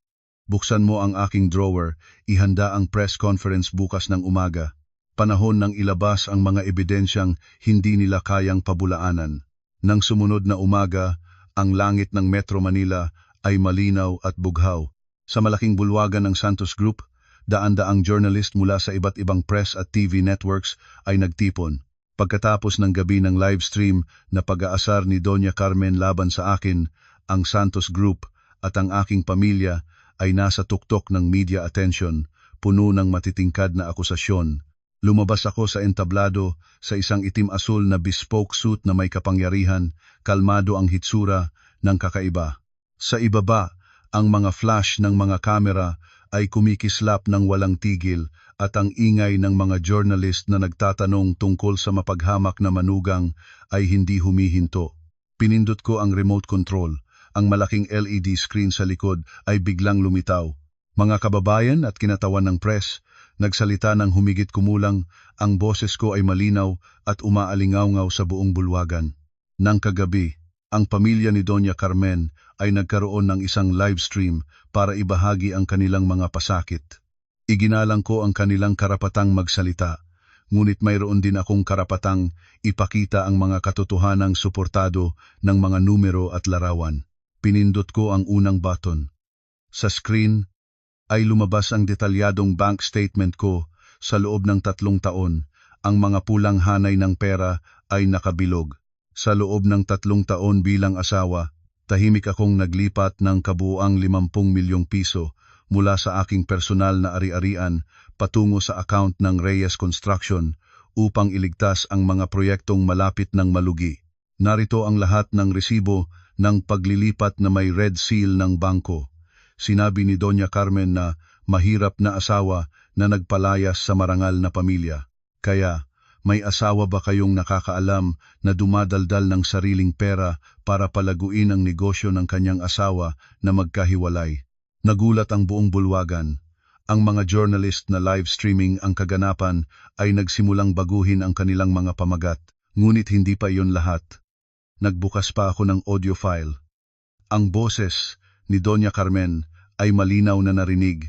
Buksan mo ang aking drawer, ihanda ang press conference bukas ng umaga. Panahon ng ilabas ang mga ebidensyang hindi nila kayang pabulaanan. Nang sumunod na umaga, ang langit ng Metro Manila ay malinaw at bughaw. Sa malaking bulwagan ng Santos Group, daan-daang journalist mula sa iba't ibang press at TV networks ay nagtipon. Pagkatapos ng gabi ng livestream na pag-aasar ni Doña Carmen laban sa akin, ang Santos Group at ang aking pamilya ay nasa tuktok ng media attention, puno ng matitingkad na akusasyon. Lumabas ako sa entablado sa isang itim-asul na bespoke suit na may kapangyarihan, kalmado ang hitsura ng kakaiba. Sa ibaba, ang mga flash ng mga kamera ay kumikislap ng walang tigil at ang ingay ng mga journalist na nagtatanong tungkol sa mapaghamak na manugang ay hindi humihinto. Pinindot ko ang remote control. Ang malaking LED screen sa likod ay biglang lumitaw. Mga kababayan at kinatawan ng press, nagsalita ng humigit kumulang, ang boses ko ay malinaw at umaalingaw-ngaw sa buong bulwagan. Nang kagabi, Ang pamilya ni Doña Carmen ay nagkaroon ng isang live stream para ibahagi ang kanilang mga pasakit. Iginalang ko ang kanilang karapatang magsalita, ngunit mayroon din akong karapatang ipakita ang mga katotohanang suportado ng mga numero at larawan. Pinindot ko ang unang button. Sa screen ay lumabas ang detalyadong bank statement ko. Sa loob ng 3 taon, ang mga pulang hanay ng pera ay nakabilog. Sa loob ng 3 taon bilang asawa, tahimik akong naglipat ng kabuuang 50 milyong piso mula sa aking personal na ari-arian patungo sa account ng Reyes Construction upang iligtas ang mga proyektong malapit ng malugi. Narito ang lahat ng resibo ng paglilipat na may red seal ng bangko. Sinabi ni Doña Carmen na mahirap na asawa na nagpalayas sa marangal na pamilya. Kaya, may asawa ba kayong nakakaalam na dumadaldal ng sariling pera para palaguin ang negosyo ng kanyang asawa na magkahiwalay? Nagulat ang buong bulwagan. Ang mga journalist na live streaming ang kaganapan ay nagsimulang baguhin ang kanilang mga pamagat. Ngunit hindi pa iyon lahat. Nagbukas pa ako ng audio file. Ang boses ni Doña Carmen ay malinaw na narinig.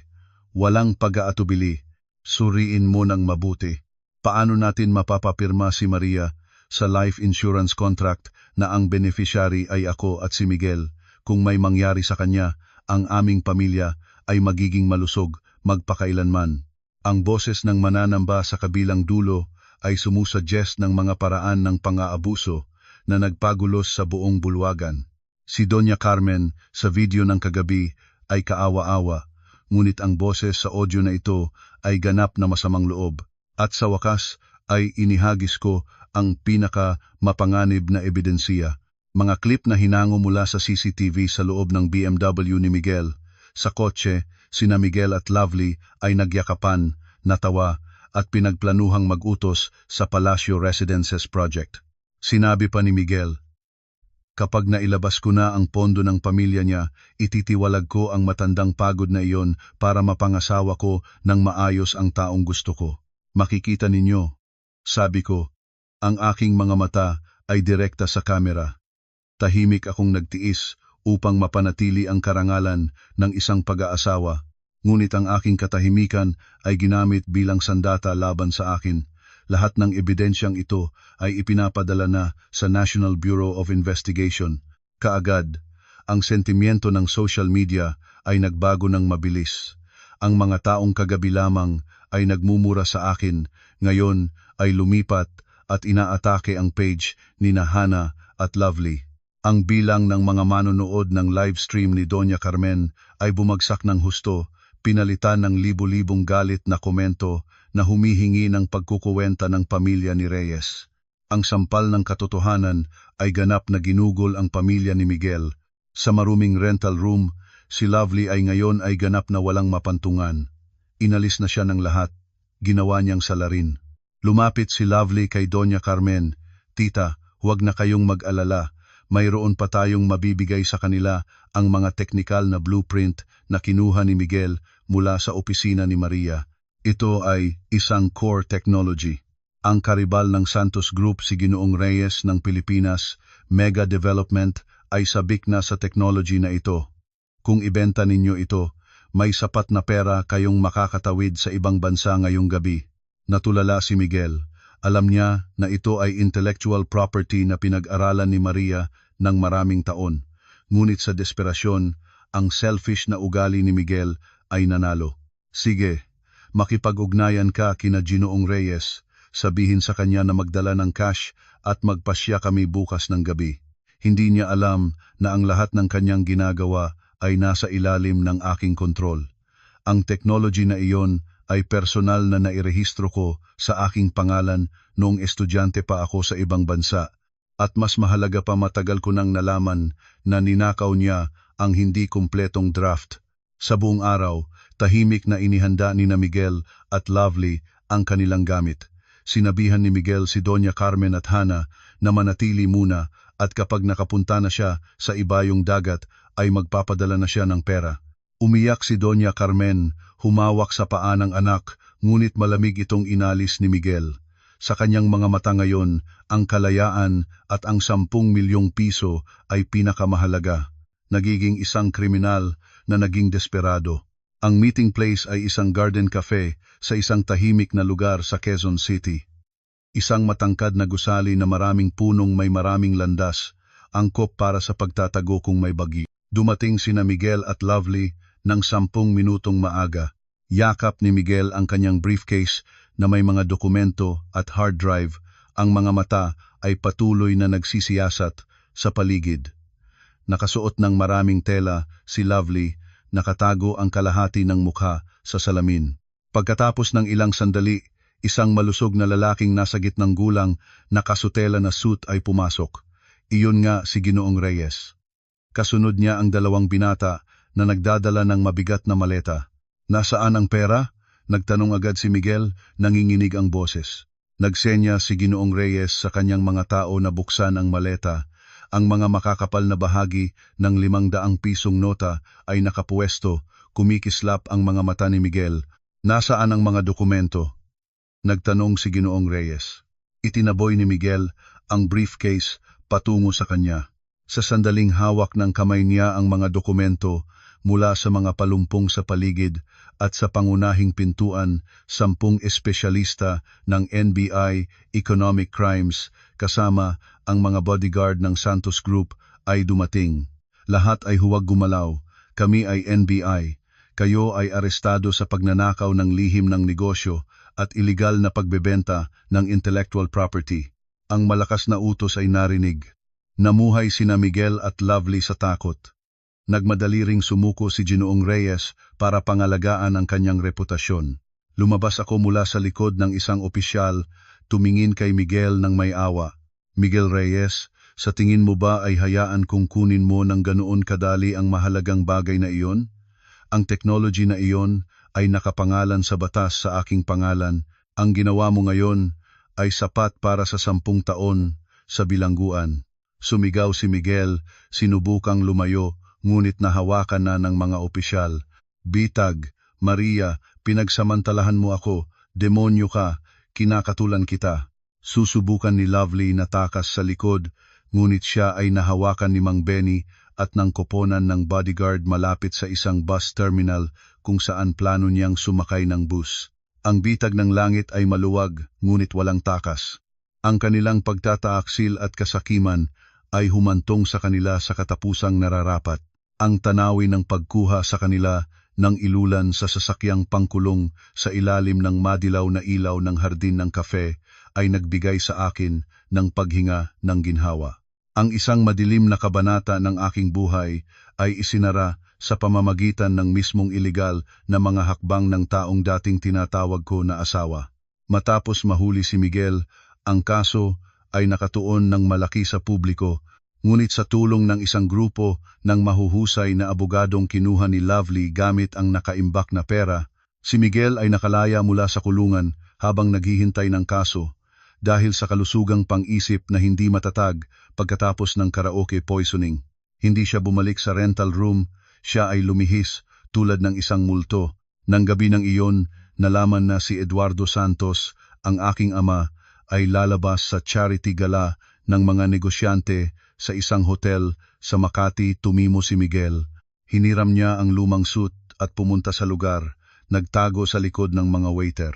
Walang pag-aatubili. Suriin mo ng mabuti. Paano natin mapapapirma si Maria sa life insurance contract na ang beneficiary ay ako at si Miguel? Kung may mangyari sa kanya, ang aming pamilya ay magiging malusog magpakailanman. Ang boses ng mananamba sa kabilang dulo ay sumusuggest ng mga paraan ng pang-aabuso na nagpagulos sa buong bulwagan. Si Doña Carmen sa video ng kagabi ay kaawa-awa, ngunit ang boses sa audio na ito ay ganap na masamang loob. At sa wakas ay inihagis ko ang pinaka-mapanganib na ebidensya. Mga klip na hinango mula sa CCTV sa loob ng BMW ni Miguel. Sa kotse, sina Miguel at Lovely ay nagyakapan, natawa, at pinagplanuhang mag-utos sa Palacio Residences Project. Sinabi pa ni Miguel, kapag nailabas ko na ang pondo ng pamilya niya, ititiwalag ko ang matandang pagod na iyon para mapangasawa ko ng maayos ang taong gusto ko. Makikita ninyo, sabi ko, ang aking mga mata ay direkta sa kamera. Tahimik akong nagtiis upang mapanatili ang karangalan ng isang pag-aasawa, ngunit ang aking katahimikan ay ginamit bilang sandata laban sa akin. Lahat ng ebidensyang ito ay ipinapadala na sa National Bureau of Investigation. Kaagad, ang sentimiento ng social media ay nagbago ng mabilis. Ang mga taong kagabi lamang ay nagmumura sa akin, ngayon ay lumipat at inaatake ang page ni Hana at Lovely. Ang bilang ng mga manonood ng live stream ni Doña Carmen ay bumagsak ng husto, pinalitan ng libu-libong galit na komento na humihingi ng pagkukuwenta ng pamilya ni Reyes. Ang sampal ng katotohanan ay ganap na ginugol ang pamilya ni Miguel. Sa maruming rental room, si Lovely ay ngayon ay ganap na walang mapantungan. Inalis na siya ng lahat, ginawa niyang salarin. Lumapit si Lovely kay Doña Carmen, "Tita, huwag na kayong mag-alala, mayroon pa tayong mabibigay sa kanila ang mga teknikal na blueprint na kinuha ni Miguel mula sa opisina ni Maria. Ito ay isang core technology. Ang karibal ng Santos Group si Ginoong Reyes ng Pilipinas, Mega Development, ay sabik na sa technology na ito. Kung ibenta ninyo ito, may sapat na pera kayong makakatawid sa ibang bansa ngayong gabi." Natulala si Miguel. Alam niya na ito ay intellectual property na pinag-aralan ni Maria ng maraming taon. Ngunit sa desperasyon, ang selfish na ugali ni Miguel ay nanalo. "Sige, makipag-ugnayan ka kina Ginoong Reyes. Sabihin sa kanya na magdala ng cash at magpasya kami bukas ng gabi." Hindi niya alam na ang lahat ng kanyang ginagawa ay nasa ilalim ng aking kontrol. Ang technology na iyon ay personal na nairehistro ko sa aking pangalan noong estudyante pa ako sa ibang bansa. At mas mahalaga pa, matagal ko nang nalaman na ninakaw niya ang hindi kumpletong draft. Sa buong araw, tahimik na inihanda ni Miguel at Lovely ang kanilang gamit. Sinabihan ni Miguel si Doña Carmen at Hana na manatili muna at kapag nakapunta na siya sa ibayong dagat ay magpapadala na siya ng pera. Umiyak si Doña Carmen, humawak sa paa ng anak, ngunit malamig itong inalis ni Miguel. Sa kanyang mga mata ngayon, ang kalayaan at ang 10 milyong piso ay pinakamahalaga. Nagiging isang kriminal na naging desperado. Ang meeting place ay isang garden cafe sa isang tahimik na lugar sa Quezon City. Isang matangkad na gusali na maraming punong may maraming landas, angkop para sa pagtatago kung may bagyo. Dumating sina Miguel at Lovely ng 10 minutong maaga. Yakap ni Miguel ang kanyang briefcase na may mga dokumento at hard drive. Ang mga mata ay patuloy na nagsisiyasat sa paligid. Nakasuot ng maraming tela, si Lovely, nakatago ang kalahati ng mukha sa salamin. Pagkatapos ng ilang sandali, isang malusog na lalaking nasa gitnang gulang, nakasutela na suit ay pumasok. Iyon nga si Ginoong Reyes. Kasunod niya ang 2 binata na nagdadala ng mabigat na maleta. Nasaan ang pera? Nagtanong agad si Miguel, nanginginig ang boses. Nagsenya si Ginoong Reyes sa kanyang mga tao na buksan ang maleta. Ang mga makakapal na bahagi ng 500 pisong nota ay nakapuesto, kumikislap ang mga mata ni Miguel. Nasaan ang mga dokumento? Nagtanong si Ginoong Reyes. Itinaboy ni Miguel ang briefcase patungo sa kanya. Sa sandaling hawak ng kamay niya ang mga dokumento mula sa mga palumpong sa paligid at sa pangunahing pintuan, 10 espesyalista ng NBI Economic Crimes kasama ang mga bodyguard ng Santos Group ay dumating. Lahat ay huwag gumalaw. Kami ay NBI. Kayo ay arestado sa pagnanakaw ng lihim ng negosyo at iligal na pagbebenta ng intellectual property. Ang malakas na utos ay narinig. Namuhay sina Miguel at Lovely sa takot. Nagmadali ring sumuko si Ginoong Reyes para pangalagaan ang kanyang reputasyon. Lumabas ako mula sa likod ng isang opisyal, tumingin kay Miguel ng may awa. Miguel Reyes, sa tingin mo ba ay hayaan kung kunin mo ng ganoon kadali ang mahalagang bagay na iyon? Ang technology na iyon ay nakapangalan sa batas sa aking pangalan. Ang ginawa mo ngayon ay sapat para sa 10 taon sa bilangguan. Sumigaw si Miguel, sinubukang lumayo, ngunit nahawakan na ng mga opisyal. Bitag, Maria, pinagsamantalahan mo ako, demonyo ka, kinakatulan kita. Susubukan ni Lovely na takas sa likod, ngunit siya ay nahawakan ni Mang Benny at ng koponan ng bodyguard malapit sa isang bus terminal kung saan plano niyang sumakay ng bus. Ang bitag ng langit ay maluwag, ngunit walang takas. Ang kanilang pagtataaksil at kasakiman ay humantong sa kanila sa katapusang nararapat. Ang tanawin ng pagkuha sa kanila ng ilulan sa sasakyang pangkulong sa ilalim ng madilaw na ilaw ng hardin ng kafe ay nagbigay sa akin ng paghinga ng ginhawa. Ang isang madilim na kabanata ng aking buhay ay isinara sa pamamagitan ng mismong iligal na mga hakbang ng taong dating tinatawag ko na asawa. Matapos mahuli si Miguel, ang kaso ay nakatuon ng malaki sa publiko, ngunit sa tulong ng isang grupo ng mahuhusay na abogadong kinuha ni Lovely gamit ang nakaimbak na pera, si Miguel ay nakalaya mula sa kulungan habang naghihintay ng kaso dahil sa kalusugang pang-isip na hindi matatag pagkatapos ng karaoke poisoning. Hindi siya bumalik sa rental room, siya ay lumihis tulad ng isang multo. Nang gabi ng iyon, nalaman na si Eduardo Santos, ang aking ama, ay lalabas sa charity gala ng mga negosyante sa isang hotel sa Makati. Tumimo si Miguel. Hiniram niya ang lumang suit at pumunta sa lugar, nagtago sa likod ng mga waiter.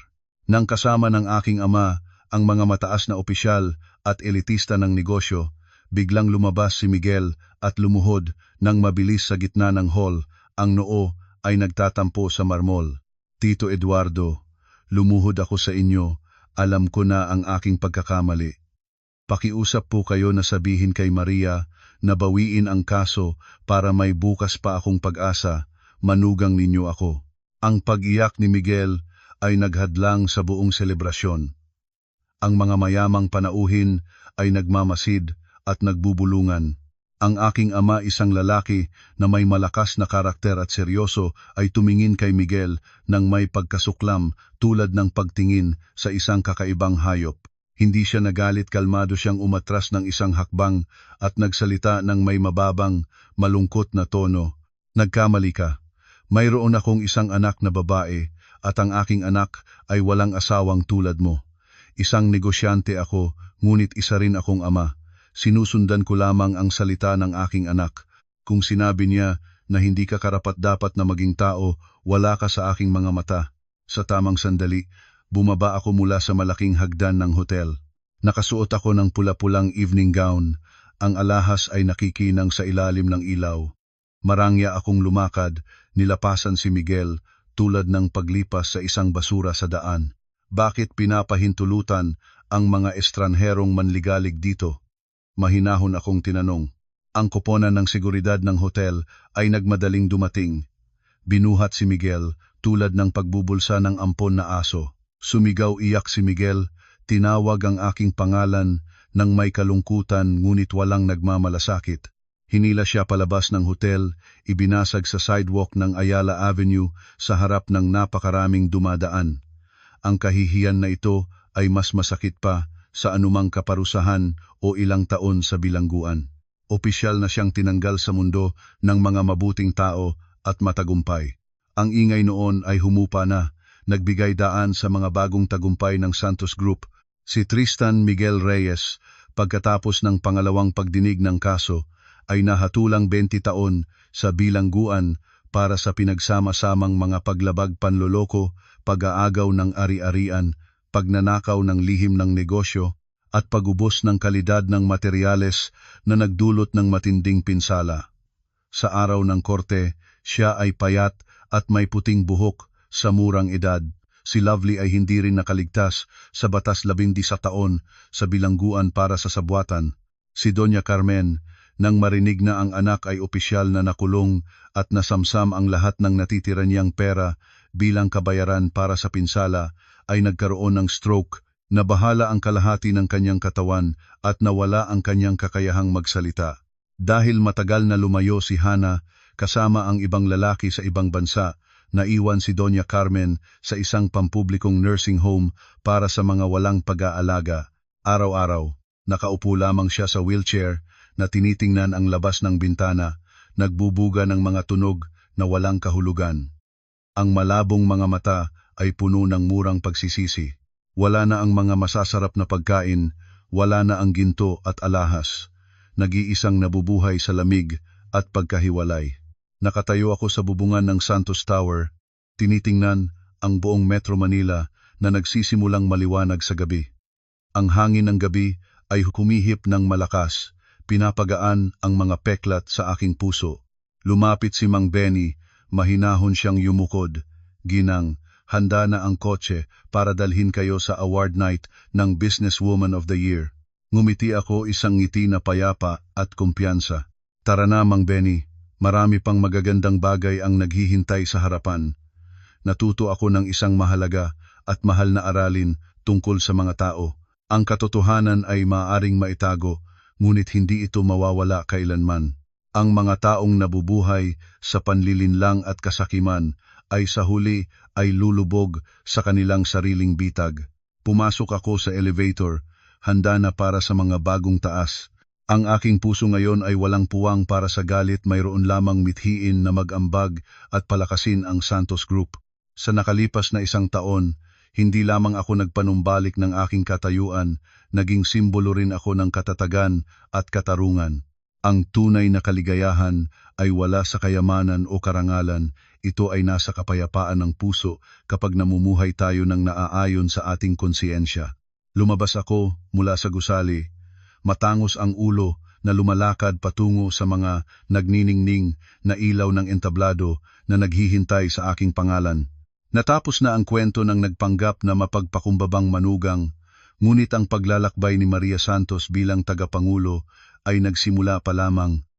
Nang kasama ng aking ama ang mga mataas na opisyal at elitista ng negosyo, biglang lumabas si Miguel at lumuhod ng mabilis sa gitna ng hall. Ang noo ay nagtatampo sa marmol. Tito Eduardo, lumuhod ako sa inyo. Alam ko na ang aking pagkakamali. Pakiusap po kayo na sabihin kay Maria na bawiin ang kaso para may bukas pa akong pag-asa. Manugang ninyo ako. Ang pag-iyak ni Miguel ay naghadlang sa buong selebrasyon. Ang mga mayamang panauhin ay nagmamasid at nagbubulungan. Ang aking ama, isang lalaki na may malakas na karakter at seryoso, ay tumingin kay Miguel nang may pagkasuklam tulad ng pagtingin sa isang kakaibang hayop. Hindi siya nagalit, kalmado siyang umatras ng isang hakbang at nagsalita ng may mababang, malungkot na tono. Nagkamali ka. Mayroon akong isang anak na babae at ang aking anak ay walang asawang tulad mo. Isang negosyante ako, ngunit isa rin akong ama. Sinusundan ko lamang ang salita ng aking anak. Kung sinabi niya na hindi ka karapat-dapat na maging tao, wala ka sa aking mga mata. Sa tamang sandali, bumaba ako mula sa malaking hagdan ng hotel. Nakasuot ako ng pula-pulang evening gown. Ang alahas ay nakikinang sa ilalim ng ilaw. Marangya akong lumakad, nilapasan si Miguel tulad ng paglipas sa isang basura sa daan. Bakit pinapahintulutan ang mga estranherong manligalig dito? Mahinahon akong tinanong. Ang koponan ng seguridad ng hotel ay nagmadaling dumating. Binuhat si Miguel tulad ng pagbubulsa ng ampon na aso. Sumigaw iyak si Miguel, tinawag ang aking pangalan ng may kalungkutan ngunit walang nagmamalasakit. Hinila siya palabas ng hotel, ibinasag sa sidewalk ng Ayala Avenue sa harap ng napakaraming dumadaan. Ang kahihiyan na ito ay mas masakit pa sa anumang kaparusahan o ilang taon sa bilangguan. Opisyal na siyang tinanggal sa mundo ng mga mabuting tao at matagumpay. Ang ingay noon ay humupa na, nagbigay daan sa mga bagong tagumpay ng Santos Group. Si Tristan Miguel Reyes, pagkatapos ng pangalawang pagdinig ng kaso, ay nahatulang 20 taon sa bilangguan para sa pinagsama-samang mga paglabag panloloko, pag-aagaw ng ari-arian, pagnanakaw ng lihim ng negosyo, at pagubos ng kalidad ng materyales na nagdulot ng matinding pinsala. Sa araw ng korte, siya ay payat at may puting buhok sa murang edad. Si Lovely ay hindi rin nakaligtas sa batas 11 taon sa bilangguan para sa sabwatan. Si Doña Carmen, nang marinig na ang anak ay opisyal na nakulong at nasamsam ang lahat ng natitira niyang pera bilang kabayaran para sa pinsala, ay nagkaroon ng stroke, nabahala ang kalahati ng kanyang katawan at nawala ang kanyang kakayahang magsalita. Dahil matagal na lumayo si Hana kasama ang ibang lalaki sa ibang bansa, naiwan si Doña Carmen sa isang pampublikong nursing home para sa mga walang pag-aalaga. Araw-araw, nakaupo lamang siya sa wheelchair na tinitingnan ang labas ng bintana, nagbubuga ng mga tunog na walang kahulugan. Ang malabong mga mata ay puno ng murang pagsisisi. Wala na ang mga masasarap na pagkain, wala na ang ginto at alahas. Nag-iisang nabubuhay sa lamig at pagkahiwalay. Nakatayo ako sa bubungan ng Santos Tower, tinitingnan ang buong Metro Manila na nagsisimulang maliwanag sa gabi. Ang hangin ng gabi ay humihip ng malakas, pinapagaan ang mga peklat sa aking puso. Lumapit si Mang Benny, mahinahon siyang yumukod. Ginang, handa na ang kotse para dalhin kayo sa award night ng Businesswoman of the Year. Ngumiti ako, isang ngiti na payapa at kumpiyansa. Tara na Mang Benny, marami pang magagandang bagay ang naghihintay sa harapan. Natuto ako ng isang mahalaga at mahal na aralin tungkol sa mga tao. Ang katotohanan ay maaaring maitago, ngunit hindi ito mawawala kailanman. Ang mga taong nabubuhay sa panlilinlang at kasakiman ay sa huli ay lulubog sa kanilang sariling bitag. Pumasok ako sa elevator, handa na para sa mga bagong taas. Ang aking puso ngayon ay walang puwang para sa galit, mayroon lamang mithiin na mag-ambag at palakasin ang Santos Group. Sa nakalipas na isang taon, hindi lamang ako nagpanumbalik ng aking katayuan, naging simbolo rin ako ng katatagan at katarungan. Ang tunay na kaligayahan ay wala sa kayamanan o karangalan, ito ay nasa kapayapaan ng puso kapag namumuhay tayo ng naaayon sa ating konsiyensya. Lumabas ako mula sa gusali, matangos ang ulo na lumalakad patungo sa mga nagniningning na ilaw ng entablado na naghihintay sa aking pangalan. Natapos na ang kwento ng nagpanggap na mapagpakumbabang manugang, ngunit ang paglalakbay ni Maria Santos bilang tagapangulo ay nagsimula pa lamang.